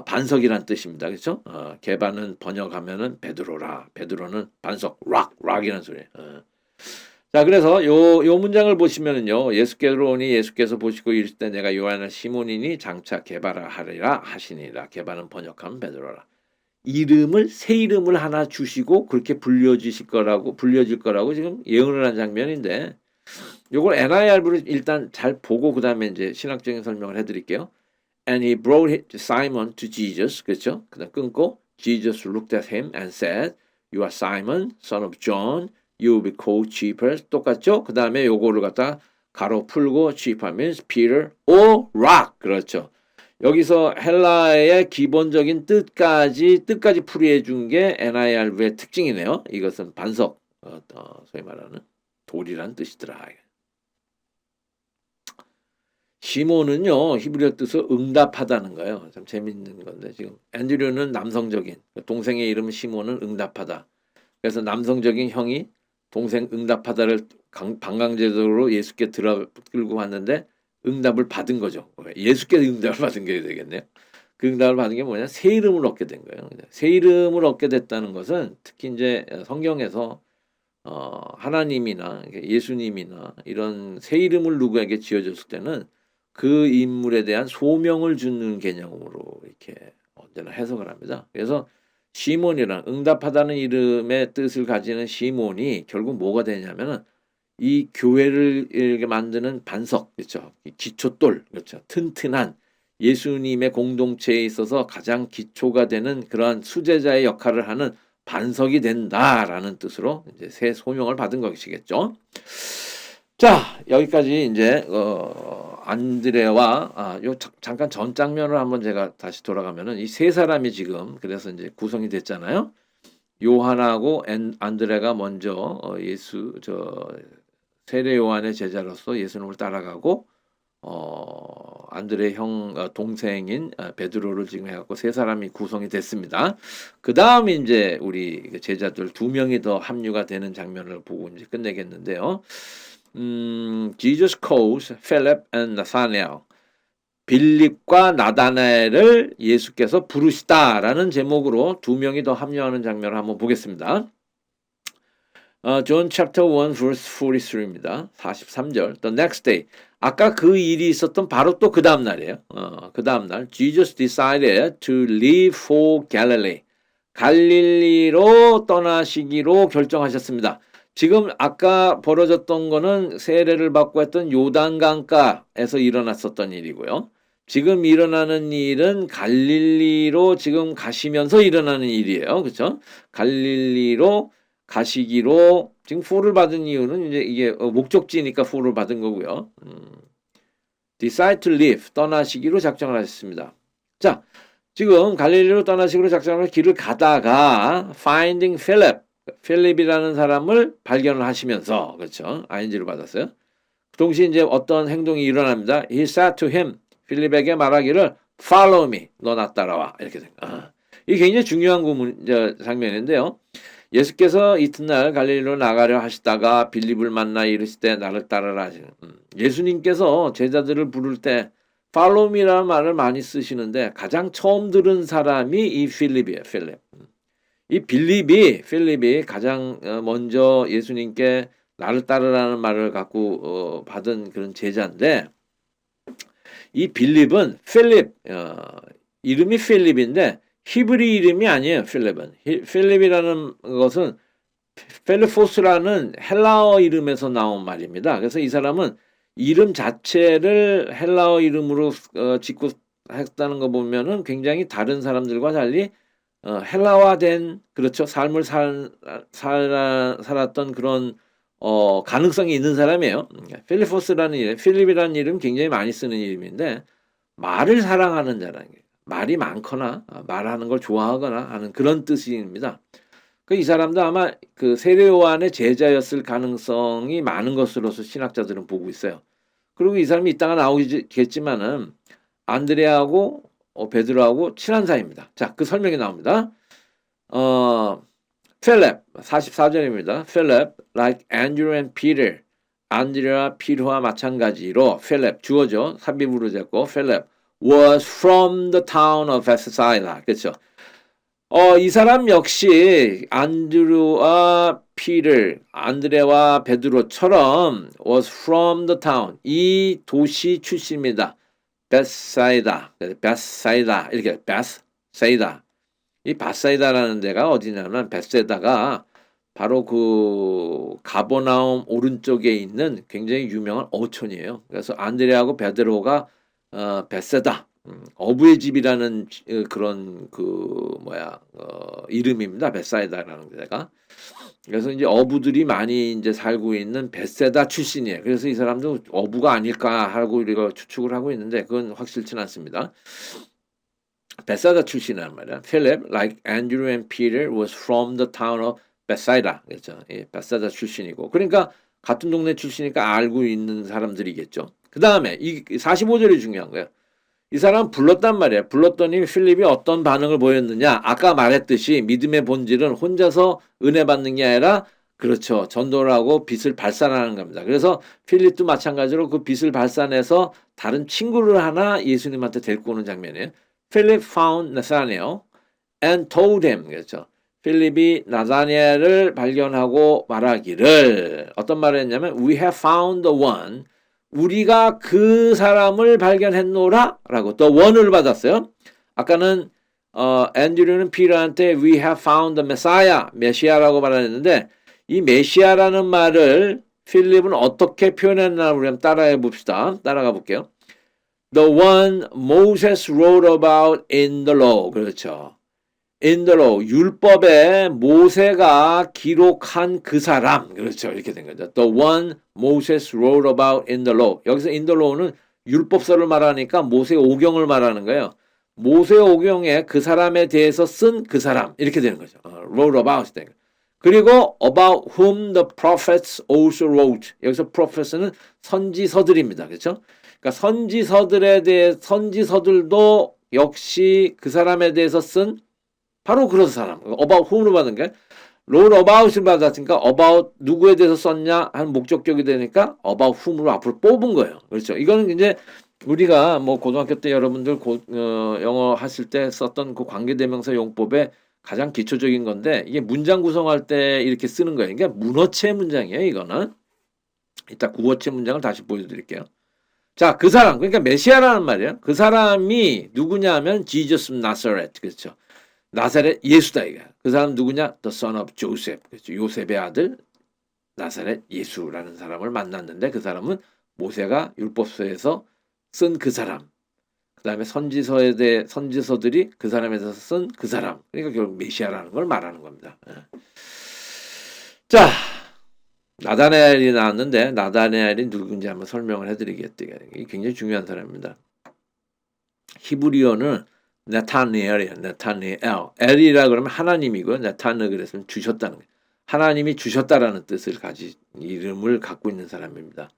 반석이란 뜻입니다. 그렇죠? 개바는 번역하면은 베드로라. 베드로는 반석, 락이라는 소리예요. 자, 그래서 요 문장을 보시면은요. 예수께서 보시고 이르실 때 내가 요한을 시몬이니 장차 개바라 하리라 하시니라. 개바는 번역하면 베드로라. 새 이름을 하나 주시고 그렇게 불려질 거라고 지금 예언을 한 장면인데 요걸 NIRV로 일단 잘 보고 그다음에 이제 신학적인 설명을 해드릴게요. And he brought Simon to Jesus. 그렇죠? 그다음 끊고 Jesus looked at him and said, You are Simon, son of John. You will be called Cephas. 똑같죠? 그 다음에 요거를 갖다 가로 풀고 Cephas means Peter or rock. 그렇죠. 여기서 헬라의 기본적인 뜻까지 풀이해 준 게 NIRV의 특징이네요. 이것은 반석, 소위 말하는 돌이란 뜻이더라. 시몬은요 히브리어 뜻으로 응답하다는 거예요. 참 재밌는 건데 지금 앤드류는 남성적인 동생의 이름은 시몬은 응답하다. 그래서 남성적인 형이 동생 응답하다를 반강제적으로 예수께 끌고 왔는데 응답을 받은 거죠. 예수께 응답을 받은 게 되겠네요. 그 응답을 받은 게 뭐냐? 새 이름을 얻게 된 거예요. 새 이름을 얻게 됐다는 것은 특히 이제 성경에서 하나님이나 예수님이나 이런 새 이름을 누구에게 지어줬을 때는 그 인물에 대한 소명을 주는 개념으로 이렇게 언제나 해석을 합니다. 그래서 시몬이란 응답하다는 이름의 뜻을 가지는 시몬이 결국 뭐가 되냐면은 이 교회를 이렇게 만드는 반석, 그렇죠? 기초돌, 그렇죠? 튼튼한 예수님의 공동체에 있어서 가장 기초가 되는 그러한 수제자의 역할을 하는 반석이 된다라는 뜻으로 이제 새 소명을 받은 것이겠죠. 자, 여기까지 이제 안드레와 잠깐 전 장면을 한번 제가 다시 돌아가면은 이 세 사람이 지금 그래서 이제 구성이 됐잖아요. 요한하고 안드레가 먼저 세례 요한의 제자로서 예수님을 따라가고 안드레 동생인 베드로를 지금 해갖고 세 사람이 구성이 됐습니다. 그 다음에 이제 우리 제자들 2명이 더 합류가 되는 장면을 보고 이제 끝내겠는데요. Jesus calls Philip and Nathanael. 빌립과 나다나엘을 예수께서 부르시다라는 제목으로 2명이 더 합류하는 장면을 한번 보겠습니다. John chapter 1 verse 43입니다. 43절. The next day. 아까 그 일이 있었던 바로 또 그 다음 날이에요. 그 다음 날 Jesus decided to leave for Galilee. 갈릴리로 떠나시기로 결정하셨습니다. 지금 아까 벌어졌던 거는 세례를 받고 했던 요단강가에서 일어났었던 일이고요. 지금 일어나는 일은 갈릴리로 지금 가시면서 일어나는 일이에요. 그렇죠? 갈릴리로 가시기로 지금 for를 받은 이유는 이제 이게 목적지니까 for를 받은 거고요. decide to leave 떠나시기로 작정을 하셨습니다. 자, 지금 갈릴리로 떠나시기로 작정을 길을 가다가 finding Philip 필립이라는 사람을 발견을 하시면서 그렇죠. ing를 받았어요. 동시에 이제 어떤 행동이 일어납니다. He said to him 필립에게 말하기를 follow me 너 나 따라와 이렇게 된 거예요. 이게 굉장히 중요한 장면인데요. 예수께서 이튿날 갈릴리로 나가려 하시다가 빌립을 만나 이르실 때 나를 따르라 하시는 예수님께서 제자들을 부를 때 follow me라는 말을 많이 쓰시는데 가장 처음 들은 사람이 이 필립이에요. 필립. 이 필립이 가장 먼저 예수님께 나를 따르라는 말을 갖고 받은 그런 제자인데 이 필립은 이름이 필립인데 히브리 이름이 아니에요. 필립이라는 것은 펠리포스라는 헬라어 이름에서 나온 말입니다. 그래서 이 사람은 이름 자체를 헬라어 이름으로 짓고 했다는 거 보면은 굉장히 다른 사람들과 달리 헬라화된 그렇죠. 삶을 살았던 그런 가능성이 있는 사람이에요. 필립이라는 이름 굉장히 많이 쓰는 이름인데 말을 사랑하는 자라는 게 말이 많거나 말하는 걸 좋아하거나 하는 그런 뜻입니다. 이 사람도 아마 그 세례 요한의 제자였을 가능성이 많은 것으로서 신학자들은 보고 있어요. 그리고 이 사람이 이따가 나오겠지만은 안드레하고 베드로하고 친한 사이입니다. 자, 그 설명이 나옵니다. 필립 44절입니다. 필립 like Andrew and Peter 안드레와 피르와 마찬가지로 필립 주어죠. 삽입으로 됐고 필립 was from the town of Bethsaida. 그렇죠. 이 사람 역시 안드레와 베드로처럼 was from the town 이 도시 출신입니다. 베사이다 이렇게 베사이다 이 베사이다라는 데가 어디냐면 베세다가 바로 그 가버나움 오른쪽에 있는 굉장히 유명한 어촌이에요. 그래서 안드레하고 베드로가 베세다 어부의 집이라는 그런 이름입니다. 베사이다라는 데가. 그래서 이제 어부들이 많이 이제 살고 있는 베세다 출신이에요. 그래서 이 사람도 어부가 아닐까 하고 우리가 추측을 하고 있는데 그건 확실치는 않습니다. 베사다 출신이란 말이야. Philip, like Andrew and Peter, was from the town of Bethsaida. 그렇죠. 예, 베사다 출신이고. 그러니까 같은 동네 출신이니까 알고 있는 사람들이겠죠. 그 다음에 이 45절이 중요한 거예요. 이 사람 불렀단 말이에요. 불렀더니 필립이 어떤 반응을 보였느냐. 아까 말했듯이 믿음의 본질은 혼자서 은혜 받는 게 아니라 그렇죠. 전도를 하고 빛을 발산하는 겁니다. 그래서 필립도 마찬가지로 그 빛을 발산해서 다른 친구를 하나 예수님한테 데리고 오는 장면이에요. Philip found Nathanael and told him. 그렇죠. 필립이 나다니엘을 발견하고 말하기를 어떤 말을 했냐면 We have found the one. 우리가 그 사람을 발견했노라 라고 또 원을 받았어요. 아까는 앤드류는 피터한테 We have found the Messiah, 메시아라고 말했는데 이 메시아라는 말을 필립은 어떻게 표현했나 우리 한번 따라해 봅시다. 따라가 볼게요. The one Moses wrote about in the law. 그렇죠. In the law. 율법에 모세가 기록한 그 사람. 그렇죠. 이렇게 된 거죠. The one Moses wrote about in the law. 여기서 in the law는 율법서를 말하니까 모세 오경을 말하는 거예요. 모세 오경에 그 사람에 대해서 쓴 그 사람. 이렇게 되는 거죠. wrote about. 그리고 about whom the prophets also wrote. 여기서 prophet은 선지서들입니다. 그렇죠? 그러니까 선지서들도 역시 그 사람에 대해서 쓴 바로 그런 사람. about whom으로 받은 게 wrote about을 받았으니까 about 누구에 대해서 썼냐 하는 목적격이 되니까 about whom으로 앞으로 뽑은 거예요. 그렇죠. 이거는 이제 우리가 뭐 고등학교 때 여러분들 영어 하실 때 썼던 그 관계대명사 용법의 가장 기초적인 건데 이게 문장 구성할 때 이렇게 쓰는 거예요. 그러니까 문어체 문장이에요. 이거는 이따 구어체 문장을 다시 보여드릴게요. 자, 그 사람 그러니까 메시아라는 말이에요. 그 사람이 누구냐면 Jesus Nazareth 그렇죠. 나사렛 예수다 이거. 그 사람 누구냐? The son of Joseph. 그렇죠. 요셉의 아들 나사렛 예수라는 사람을 만났는데 그 사람은 모세가 율법서에서 쓴 그 사람. 그다음에 선지서들이 그 사람에 대해서 쓴 그 사람. 그러니까 결국 메시아라는 걸 말하는 겁니다. 자, 나다나엘이 나왔는데 나다나엘이 누군지 한번 설명을 해드리겠대요. 이게 굉장히 중요한 사람입니다. 히브리어는 나타니엘이에요. 나타니엘. 엘이라 그러면 하나님이고요. 나타네 그랬으면 주셨다는 거예요. 하나님이 주셨다라는 뜻을 이름을 갖고 있는 사람입니다.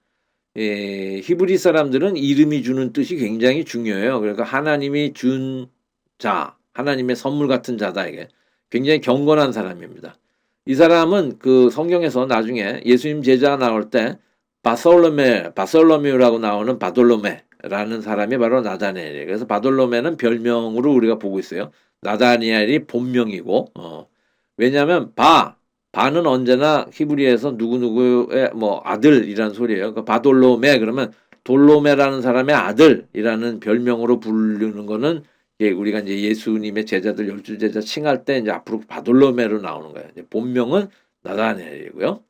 히브리 사람들은 이름이 주는 뜻이 굉장히 중요해요. 그러니까 하나님이 준 자, 하나님의 선물 같은 자다 이게 굉장히 경건한 사람입니다. 이 사람은 그 성경에서 나중에 예수님 제자 나올 때 바솔로메우라고 나오는 바돌로메 바돌로메라는 사람이 바로 나다니엘이에요. 그래서 바돌로메는 별명으로 우리가 보고 있어요. 나다니엘이 본명이고, 왜냐하면 바는 언제나 히브리에서 누구누구의 뭐 아들이라는 소리예요. 그 바돌로메 그러면 돌로메라는 사람의 아들이라는 별명으로 부르는 거는 우리가 이제 예수님의 제자들 12제자 칭할 때 이제 앞으로 바돌로메로 나오는 거예요. 이제 본명은 나다니엘이고요.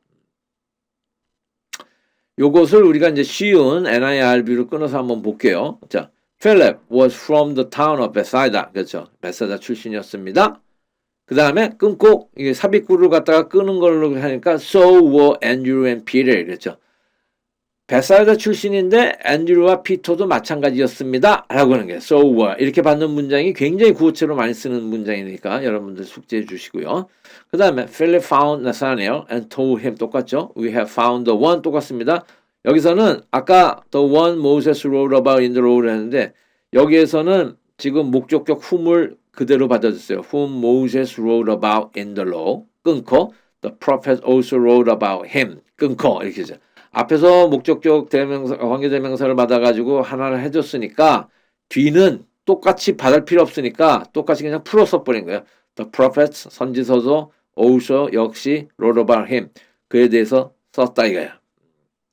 요것을 우리가 이제 쉬운 NIRB로 끊어서 한번 볼게요. 자, Philip was from the town of Bethsaida. 그렇죠. 베사다 출신이었습니다. 그 다음에 끊고 이게 삽입구를 갖다가 끄는 걸로 하니까 so were Andrew and Peter. 그렇죠. 베사다 출신인데 앤드류와 피터도 마찬가지였습니다. 라고 하는 게 so were. 이렇게 받는 문장이 굉장히 구어체로 많이 쓰는 문장이니까 여러분들 숙지해 주시고요. 그 다음에 Philip found Nathanael and told him 똑같죠. We have found the one 똑같습니다. 여기서는 아까 the one Moses wrote about in the law 했는데 여기에서는 지금 목적격 whom을 그대로 받아줬어요. whom Moses wrote about in the law 끊고 the prophet also wrote about him 끊고 이렇게 하죠. 앞에서 목적격 대명사, 관계대명사를 받아가지고 하나를 해줬으니까 뒤는 똑같이 받을 필요 없으니까 똑같이 그냥 풀어 써버린 거예요. The prophets, 선지서도 also 역시 wrote about him. 그에 대해서 썼다 이거야.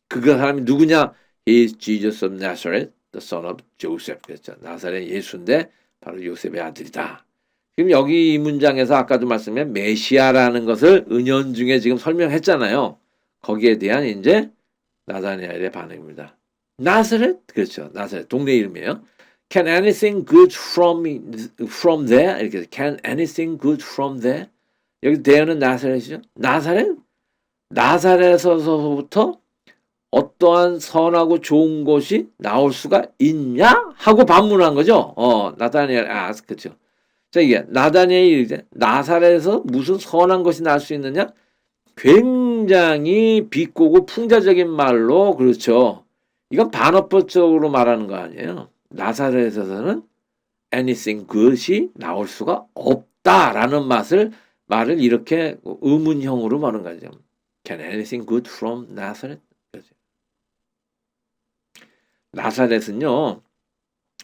그 사람이 누구냐? He is Jesus of Nazareth, the son of Joseph. 그랬죠. 나사렛 예수인데 바로 요셉의 아들이다. 지금 여기 이 문장에서 아까도 말씀드린 메시아라는 것을 은연중에 지금 설명했잖아요. 거기에 대한 이제 나다니엘의 반응입니다. 나사렛? 그렇죠. 나사렛. 동네 이름이에요. Can anything good from there? 이렇게 Can anything good from there? 여기 there는 나사렛이죠. 나사렛? 나사렛에서부터 어떠한 선하고 좋은 것이 나올 수가 있냐? 하고 반문한 거죠. 나다니엘, 그렇죠. 자, 이게 나다니엘이 이제 나사렛에서 무슨 선한 것이 날 수 있느냐? 굉장히 비꼬고 풍자적인 말로 그렇죠. 이건 반어법적으로 말하는 거 아니에요. 나사렛에서는 anything good이 나올 수가 없다라는 말을 이렇게 의문형으로 말하는 거죠. Can anything good from Nazareth? 나사렛은요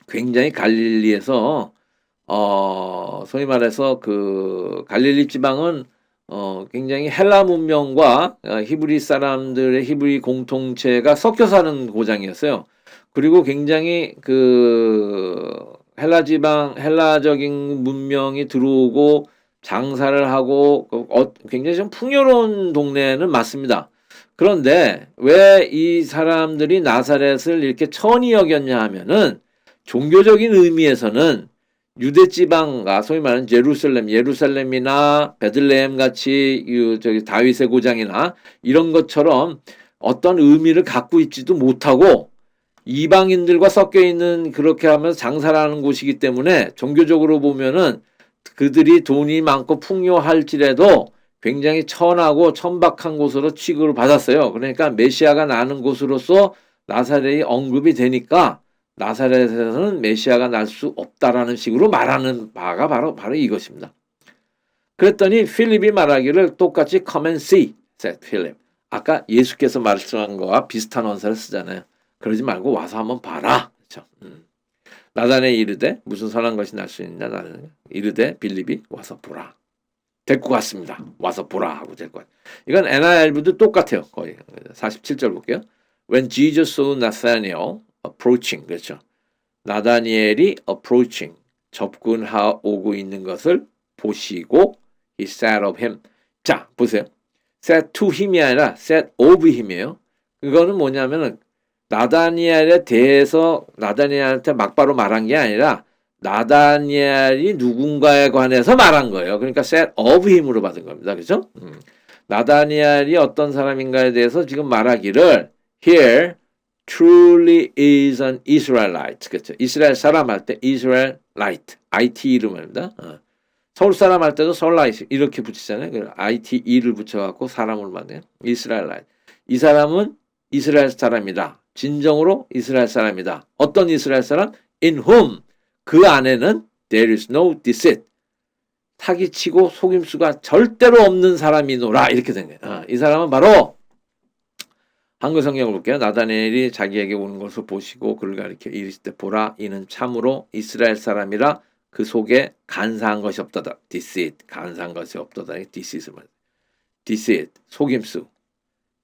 굉장히 갈릴리에서 소위 말해서 그 갈릴리 지방은 굉장히 헬라 문명과 히브리 사람들의 히브리 공통체가 섞여 사는 고장이었어요. 그리고 굉장히 그 헬라 지방, 헬라적인 문명이 들어오고 장사를 하고 굉장히 좀 풍요로운 동네는 맞습니다. 그런데 왜 이 사람들이 나사렛을 이렇게 천히 여겼냐 하면은 종교적인 의미에서는 유대 지방과 소위 말하는 예루살렘이나 베들레헴 같이 저기 다윗의 고장이나 이런 것처럼 어떤 의미를 갖고 있지도 못하고 이방인들과 섞여 있는 그렇게 하면서 장사를 하는 곳이기 때문에 종교적으로 보면은 그들이 돈이 많고 풍요할지라도 굉장히 천하고 천박한 곳으로 취급을 받았어요. 그러니까 메시아가 나는 곳으로서 나사렛이 언급이 되니까 나사렛에서는 메시아가 날 수 없다라는 식으로 말하는 바가 바로 이것입니다. 그랬더니 필립이 말하기를 똑같이 come and see, said Philip. 아까 예수께서 말씀한 거와 비슷한 원사를 쓰잖아요. 그러지 말고 와서 한번 봐라. 그렇죠? 나다니엘이 이르되 무슨 선한 것이 날 수 있냐? 나는 이르되 빌립이 와서 보라. 데리고 갔습니다. 와서 보라 하고 데리고 갔. 이건 NIRV도 똑같아요. 거의 47절 볼게요. When Jesus saw Nathanael approaching, 그렇죠. 나다니엘이 approaching, 접근하오고 있는 것을 보시고 he said of him. 자, 보세요. said to him이 아니라 said of him이에요. 그거는 뭐냐면은 나다니엘에 대해서 나다니엘한테 막바로 말한 게 아니라 나다니엘이 누군가에 관해서 말한 거예요. 그러니까 said of him으로 받은 겁니다. 그렇죠? 나다니엘이 어떤 사람인가에 대해서 지금 말하기를 here truly is an Israelite. 그렇죠? 이스라엘 사람 할 때 Israelite, IT 이름입니다. 서울 사람 할 때도 서울라이트 이렇게 붙이잖아요. ITE를 붙여갖고 사람을 만드는 Israelite. 이 사람은 이스라엘 사람이다. 진정으로 이스라엘 사람이다. 어떤 이스라엘 사람? In whom 그 안에는 there is no deceit. 사기치고 속임수가 절대로 없는 사람이노라. 이렇게 된 거예요. 이 사람은 바로 한글 성경을 볼게요. 나다니엘이 자기에게 오는 것을 보시고 그를 가리켜 이르시되 보라 이는 참으로 이스라엘 사람이라 그 속에 간사한 것이 없도다. deceit 간사한 것이 없도다. deceit을 말. deceit 속임수,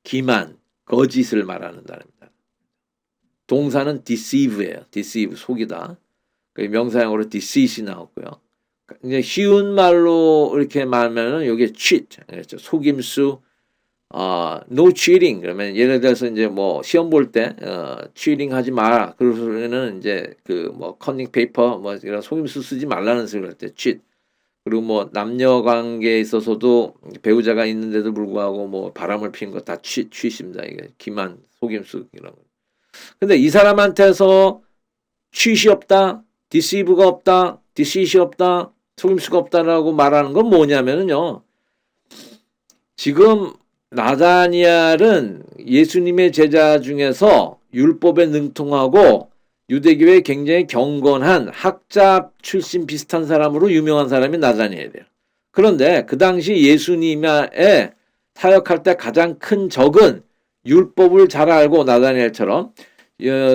기만, 거짓을 말하는 단어입니다. 동사는 deceive예요. deceive 속이다. 명사형으로 deceit이 나왔고요. 이제 쉬운 말로 이렇게 말하면은 이게 cheat, 그렇죠. 속임수, no cheating. 그러면 예를 들어서 이제 뭐 시험 볼 때, cheating 하지 마라. 그러면은 이제 그 뭐 커닝 페이퍼 뭐 이런 속임수 쓰지 말라는 소리를 할 때 cheat. 그리고 뭐 남녀 관계에 있어서도 배우자가 있는데도 불구하고 뭐 바람을 피는 거 다 cheat입니다. 이게 기만, 속임수 이런 거. 근데 이 사람한테서 cheat이 없다, deceive가 없다, deceit이 없다, 속임수가 없다라고 말하는 건 뭐냐면은요. 지금 나다니엘은 예수님의 제자 중에서 율법에 능통하고 유대교에 굉장히 경건한 학자 출신 비슷한 사람으로 유명한 사람이 나다니엘이에요. 그런데 그 당시 예수님의 사역할 때 가장 큰 적은 율법을 잘 알고 나다니엘처럼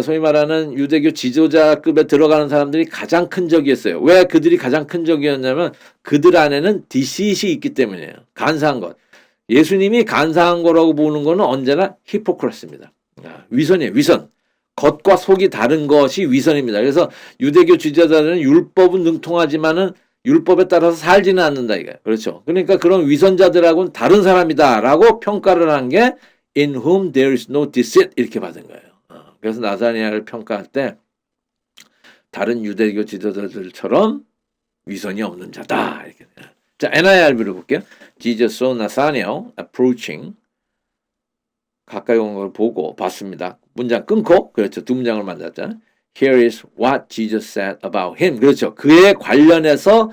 소위 말하는 유대교 지도자급에 들어가는 사람들이 가장 큰 적이었어요. 왜 그들이 가장 큰 적이었냐면 그들 안에는 디시잇이 있기 때문이에요. 간사한 것. 예수님이 간사한 거라고 보는 거는 언제나 히포크라스입니다. 위선이에요. 위선. 겉과 속이 다른 것이 위선입니다. 그래서 유대교 지도자들은 율법은 능통하지만은 율법에 따라서 살지는 않는다 이거예요. 그렇죠. 그러니까 그런 위선자들하고는 다른 사람이다라고 평가를 한 게 in whom there is no deceit 이렇게 받은 거예요. 그래서 나다니엘을 평가할 때 다른 유대교 지도자들처럼 위선이 없는 자다 이렇게. 자, NIRV를 볼게요. Jesus saw Nathanael approaching. 가까이 온 걸 보고 봤습니다. 문장 끊고 그렇죠. 두 문장을 만들었잖아요. Here is what Jesus said about him. 그렇죠. 그에 관련해서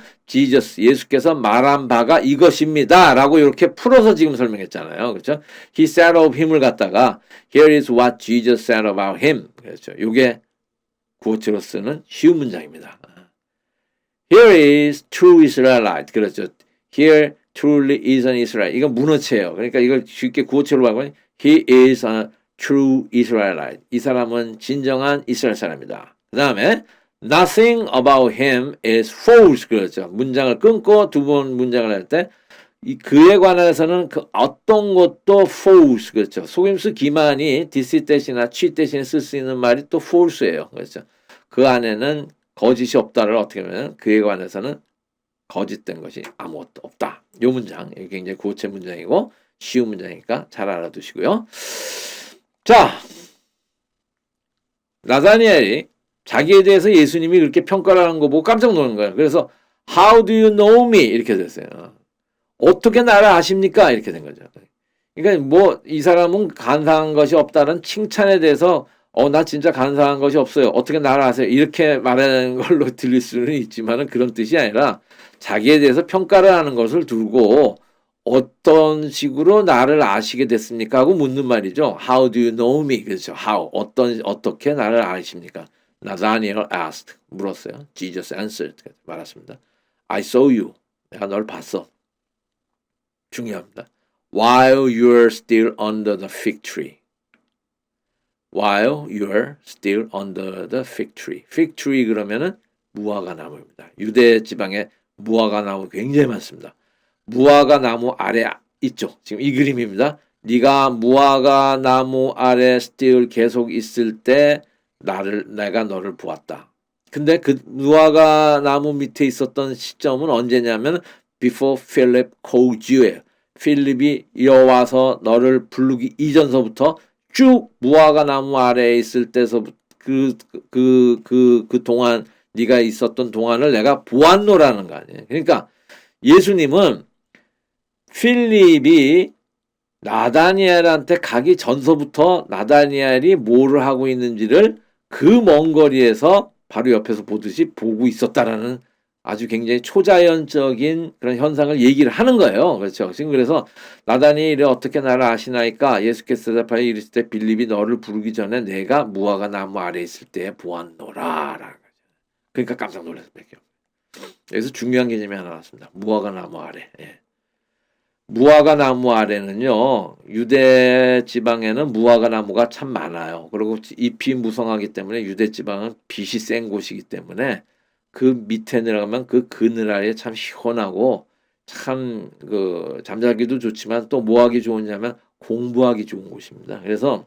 예수께서 말한 바가 이것입니다. 라고 이렇게 풀어서 지금 설명했잖아요. 그렇죠. He said of him을 갖다가 Here is what Jesus said about him. 그렇죠. 이게 구어체로 쓰는 쉬운 문장입니다. Here is true Israelite. 그렇죠. Here truly is an Israelite. 이건 문어체예요. 그러니까 이걸 쉽게 구어체로 하면 He is a true Israelite. 이 사람은 진정한 이스라엘 사람이다. 그 다음에 Nothing about him is false. 그렇죠. 문장을 끊고 두 번 문장을 할 때 그에 관해서는 그 어떤 것도 false. 그렇죠. 속임수 기만이 deceit 대신이나 cheat 대신에 쓸 수 있는 말이 또 false예요. 그렇죠. 그 안에는 거짓이 없다를 어떻게 하면 그에 관해서는 거짓된 것이 아무것도 없다. 이 문장 굉장히 구어체 문장이고 쉬운 문장이니까 잘 알아두시고요. 자, 나다니엘이 자기에 대해서 예수님이 그렇게 평가를 하는 거 보고 깜짝 놀란 거예요. 그래서 How do you know me? 이렇게 됐어요. 어떻게 나를 아십니까? 이렇게 된 거죠. 그러니까 뭐 이 사람은 간사한 것이 없다는 칭찬에 대해서 나 진짜 간사한 것이 없어요. 어떻게 나를 아세요? 이렇게 말하는 걸로 들릴 수는 있지만은 그런 뜻이 아니라 자기에 대해서 평가를 하는 것을 두고 어떤 식으로 나를 아시게 됐습니까? 하고 묻는 말이죠. How do you know me? 그렇죠. How 어떻게 나를 아십니까? 나다니엘 asked 물었어요. Jesus answered 말했습니다. I saw you. 내가 널 봤어. 중요합니다. While you're still under the fig tree. While you're still under the fig tree. fig tree 그러면은 무화과 나무입니다. 유대 지방에 무화과 나무 굉장히 많습니다. 무화과 나무 아래 있죠. 지금 이 그림입니다. 네가 무화과 나무 아래 still 계속 있을 때 내가 너를 보았다. 근데 그 무화과 나무 밑에 있었던 시점은 언제냐면 before Philip called you예요. 필립이 여와서 너를 부르기 이전서부터 쭉 무화과 나무 아래에 있을 때서부터 그 동안 네가 있었던 동안을 내가 보았노라는 거 아니에요. 그러니까 예수님은 필립이 나다니엘한테 가기 전서부터 나다니엘이 뭐를 하고 있는지를 그 먼 거리에서 바로 옆에서 보듯이 보고 있었다라는 아주 굉장히 초자연적인 그런 현상을 얘기를 하는 거예요. 그렇죠. 지금 그래서 나다니엘이 어떻게 나를 아시나이까? 예수께서 대답하여 이르실 때 빌립이 너를 부르기 전에 내가 무화과 나무 아래 있을 때에 보았노라. 라는 거죠. 그러니까 깜짝 놀랐어요. 여기서 중요한 개념이 하나 나왔습니다. 무화과 나무 아래. 예. 무화과 나무 아래는요, 유대 지방에는 무화과 나무가 참 많아요. 그리고 잎이 무성하기 때문에 유대 지방은 빛이 센 곳이기 때문에 그 밑에 내려가면 그 그늘 아래 참 시원하고 참 그 잠자기도 좋지만 또 뭐 하기 좋으냐면 공부하기 좋은 곳입니다. 그래서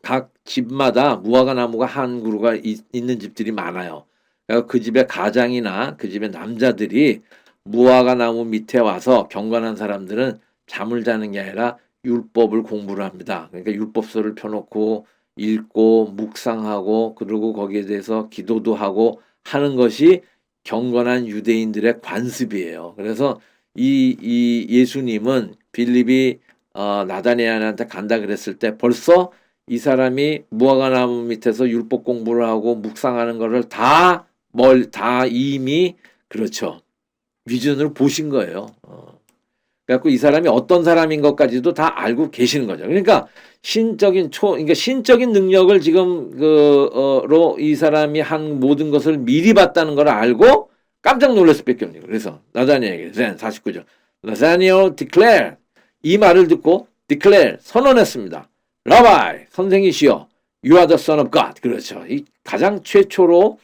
각 집마다 무화과 나무가 한 그루가 있는 집들이 많아요. 그래서 그 집의 가장이나 그 집의 남자들이 무화과 나무 밑에 와서 경건한 사람들은 잠을 자는 게 아니라 율법을 공부를 합니다. 그러니까 율법서를 펴놓고 읽고 묵상하고 그리고 거기에 대해서 기도도 하고 하는 것이 경건한 유대인들의 관습이에요. 그래서 이 예수님은 빌립이 나다니엘한테 간다 그랬을 때 벌써 이 사람이 무화과 나무 밑에서 율법 공부를 하고 묵상하는 거를 다 이미 그렇죠. 비전으로 보신 거예요. 그래갖고 이 사람이 어떤 사람인 것까지도 다 알고 계시는 거죠. 그러니까 그러니까 신적인 능력을 지금 로 이 사람이 한 모든 것을 미리 봤다는 걸 알고 깜짝 놀랄 수밖에 없는 거예요. 그래서 나다니엘에게 49절. 나다니엘 declare 이 말을 듣고 declare 선언했습니다. 라바이 선생이시여 you are the son of God. 그렇죠. 이 가장 최초로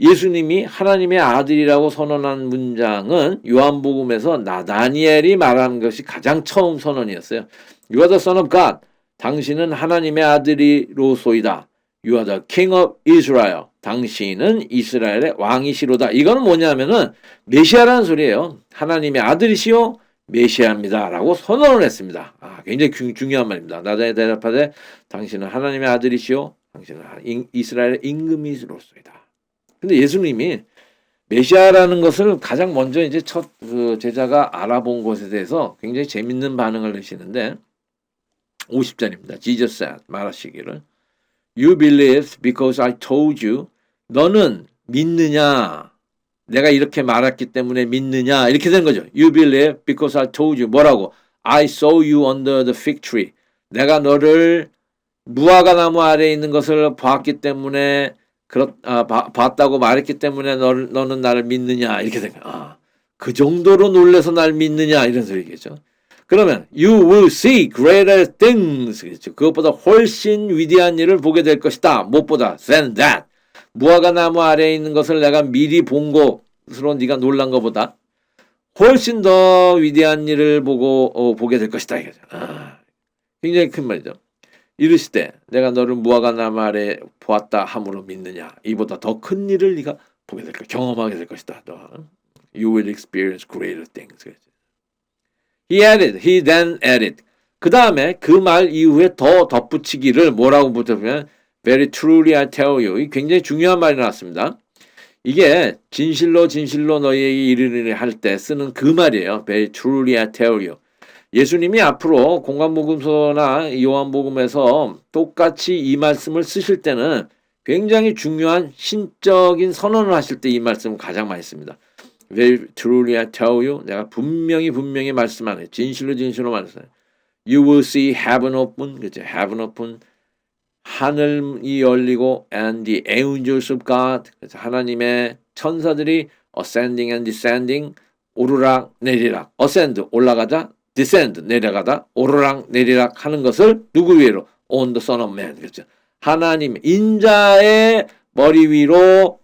예수님이 하나님의 아들이라고 선언한 문장은 요한복음에서 나다니엘이 말하는 것이 가장 처음 선언이었어요. You are the son of God. 당신은 하나님의 아들이로소이다. You are the king of Israel. 당신은 이스라엘의 왕이시로다. 이거는 뭐냐면은 메시아라는 소리예요. 하나님의 아들이시요 메시아입니다. 라고 선언을 했습니다. 굉장히 중요한 말입니다. 나다니엘 대답하되 당신은 하나님의 아들이시요 당신은 이스라엘의 임금이로소이다. 근데 예수님이 메시아라는 것을 가장 먼저 이제 첫 제자가 알아본 것에 대해서 굉장히 재밌는 반응을 내시는데 50절입니다. Jesus said 말하시기를 You believe because I told you. 너는 믿느냐? 내가 이렇게 말했기 때문에 믿느냐? 이렇게 되는 거죠. You believe because I told you. 뭐라고? I saw you under the fig tree. 내가 너를 무화과 나무 아래에 있는 것을 봤기 때문에 봤다고 말했기 때문에 너는 나를 믿느냐 이렇게 된 거야. 그 정도로 놀래서 날 믿느냐 이런 소리겠죠. 그러면 you will see greater things 그렇죠. 그것보다 훨씬 위대한 일을 보게 될 것이다. 무엇보다 than that. 무화과 나무 아래에 있는 것을 내가 미리 본 것으로 네가 놀란 것보다 훨씬 더 위대한 일을 보게 될 것이다. 이거죠. 굉장히 큰 말이죠. 이르시되 내가 너를 무화과 나무 아래 보았다 함으로 믿느냐. 이보다 더 큰 일을 네가 보게 될 것이다. 경험하게 될 것이다. You will experience greater things. He then added. 그 다음에 그 말 이후에 더 덧붙이기를 뭐라고 붙여보면 Very truly I tell you. 이 굉장히 중요한 말이 나왔습니다. 이게 진실로 너희에게 이르리니 할 때 쓰는 그 말이에요. Very truly I tell you. 예수님이 앞으로 공관복음서나 요한복음에서 똑같이 이 말씀을 쓰실 때는 굉장히 중요한 신적인 선언을 하실 때 이 말씀을 가장 많이 씁니다. Very truly I tell you. 내가 분명히 말씀하네. 진실로 말씀하네. You will see heaven open. 그죠? Heaven open. 하늘이 열리고 and the angels of God. 그래서 하나님의 천사들이 ascending and descending. 오르락 내리락. ascend 올라가자. descend 내려가다 오르락 내리락 하는 것을 누구 위로? on the son of man. 그렇죠. 하나님 인자의 머리 위로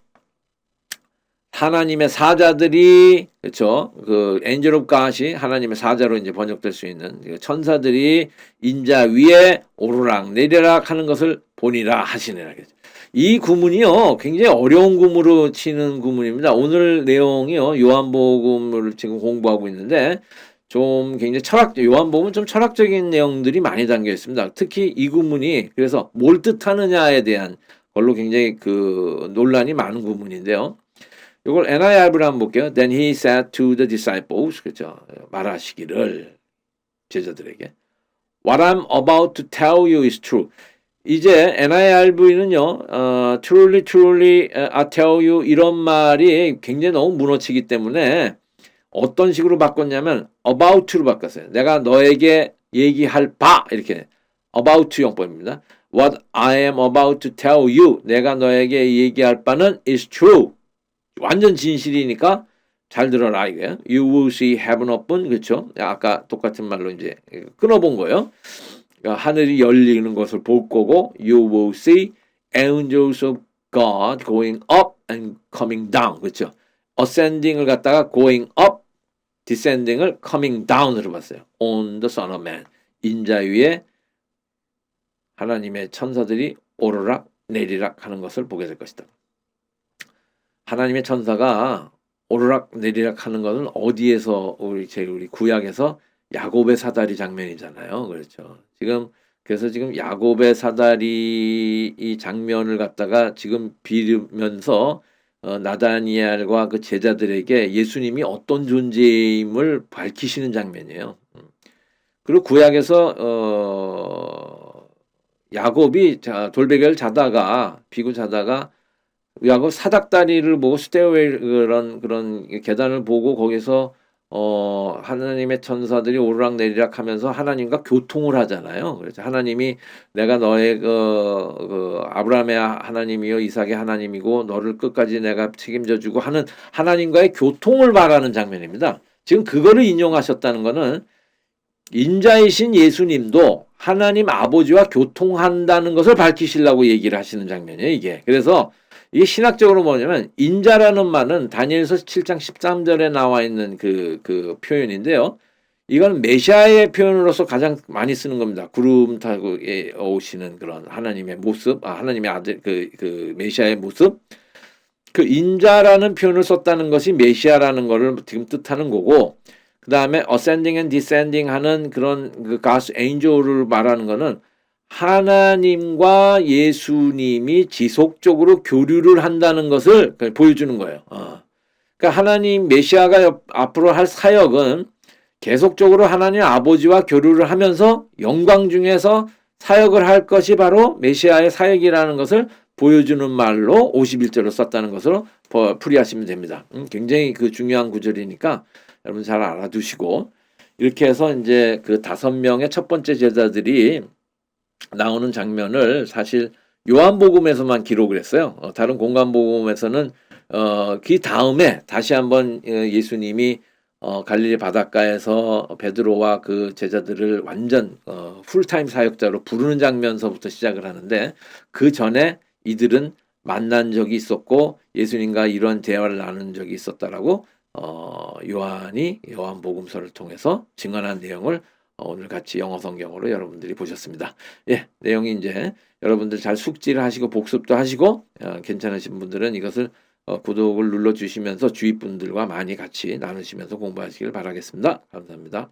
하나님의 사자들이 그렇죠. 그 angel of God이 하나님의 사자로 이제 번역될 수 있는 천사들이 인자 위에 오르락 내리락 하는 것을 보니라 하시니라. 이 구문이요 굉장히 어려운 구문으로 치는 구문입니다. 오늘 내용이요 요한복음을 지금 공부하고 있는데 좀 굉장히 요한복음은 좀 철학적인 내용들이 많이 담겨 있습니다. 특히 이 구문이 그래서 뭘 뜻하느냐에 대한 걸로 굉장히 그 논란이 많은 구문인데요. 이걸 NIRV로 한번 볼게요. Then he said to the disciples, 그렇죠. 말하시기를 제자들에게 What I'm about to tell you is true. 이제 NIRV는요, truly, I tell you 이런 말이 굉장히 너무 무너지기 때문에 어떤 식으로 바꿨냐면 about to로 바꿨어요. 내가 너에게 얘기할 바 이렇게 about to 용법입니다. What I am about to tell you 내가 너에게 얘기할 바는 is true. 완전 진실이니까 잘 들어라 이게. You will see heaven open. 그렇죠? 아까 똑같은 말로 이제 끊어본 거예요. 그러니까 하늘이 열리는 것을 볼 거고 you will see angels of God going up and coming down. 그렇죠? ascending을 갖다가 going up, descending을 coming down으로 봤어요. on the Son of Man. 인자 위에 하나님의 천사들이 오르락 내리락 하는 것을 보게 될 것이다. 하나님의 천사가 오르락 내리락 하는 것은 어디에서 우리 구약에서 야곱의 사다리 장면이잖아요. 그렇죠. 그래서 지금 야곱의 사다리 이 장면을 갖다가 지금 비르면서 나다니엘과 그 제자들에게 예수님이 어떤 존재임을 밝히시는 장면이에요. 그리고 구약에서 야곱이 돌베개를 자다가 비고 자다가 야곱 사닥다리를 보고 스테어웨이 그런 계단을 보고 거기서 하나님의 천사들이 오르락내리락 하면서 하나님과 교통을 하잖아요. 그래서 하나님이 내가 너의 그 아브라함의 하나님이요 이삭의 하나님이고 너를 끝까지 내가 책임져 주고 하는 하나님과의 교통을 말하는 장면입니다. 지금 그거를 인용하셨다는 거는 인자이신 예수님도 하나님 아버지와 교통한다는 것을 밝히시려고 얘기를 하시는 장면이에요, 이게. 그래서 이게 신학적으로 뭐냐면 인자라는 말은 다니엘서 7장 13절에 나와 있는 그 표현인데요. 이건 메시아의 표현으로서 가장 많이 쓰는 겁니다. 구름 타고 오시는 그런 하나님의 모습, 하나님의 아들 그 메시아의 모습. 그 인자라는 표현을 썼다는 것이 메시아라는 거를 지금 뜻하는 거고, 그 다음에 ascending and descending 하는 그런 그 God's angel을 말하는 거는 하나님과 예수님이 지속적으로 교류를 한다는 것을 보여주는 거예요. 그러니까 하나님 메시아가 앞으로 할 사역은 계속적으로 하나님 아버지와 교류를 하면서 영광 중에서 사역을 할 것이 바로 메시아의 사역이라는 것을 보여주는 말로 51절을 썼다는 것으로 풀이하시면 됩니다. 굉장히 그 중요한 구절이니까 여러분 잘 알아두시고, 이렇게 해서 이제 그 5명의 첫 번째 제자들이 나오는 장면을 사실 요한복음에서만 기록을 했어요. 다른 공간복음에서는 그 다음에 다시 한번 예수님이 갈릴리 바닷가에서 베드로와 그 제자들을 완전 풀타임 사역자로 부르는 장면서부터 시작을 하는데, 그 전에 이들은 만난 적이 있었고 예수님과 이런 대화를 나눈 적이 있었다라고 요한이 요한복음서를 통해서 증언한 내용을 오늘 같이 영어 성경으로 여러분들이 보셨습니다. 예, 내용이 이제 여러분들 잘 숙지를 하시고 복습도 하시고 괜찮으신 분들은 이것을 구독을 눌러주시면서 주위 분들과 많이 같이 나누시면서 공부하시길 바라겠습니다. 감사합니다.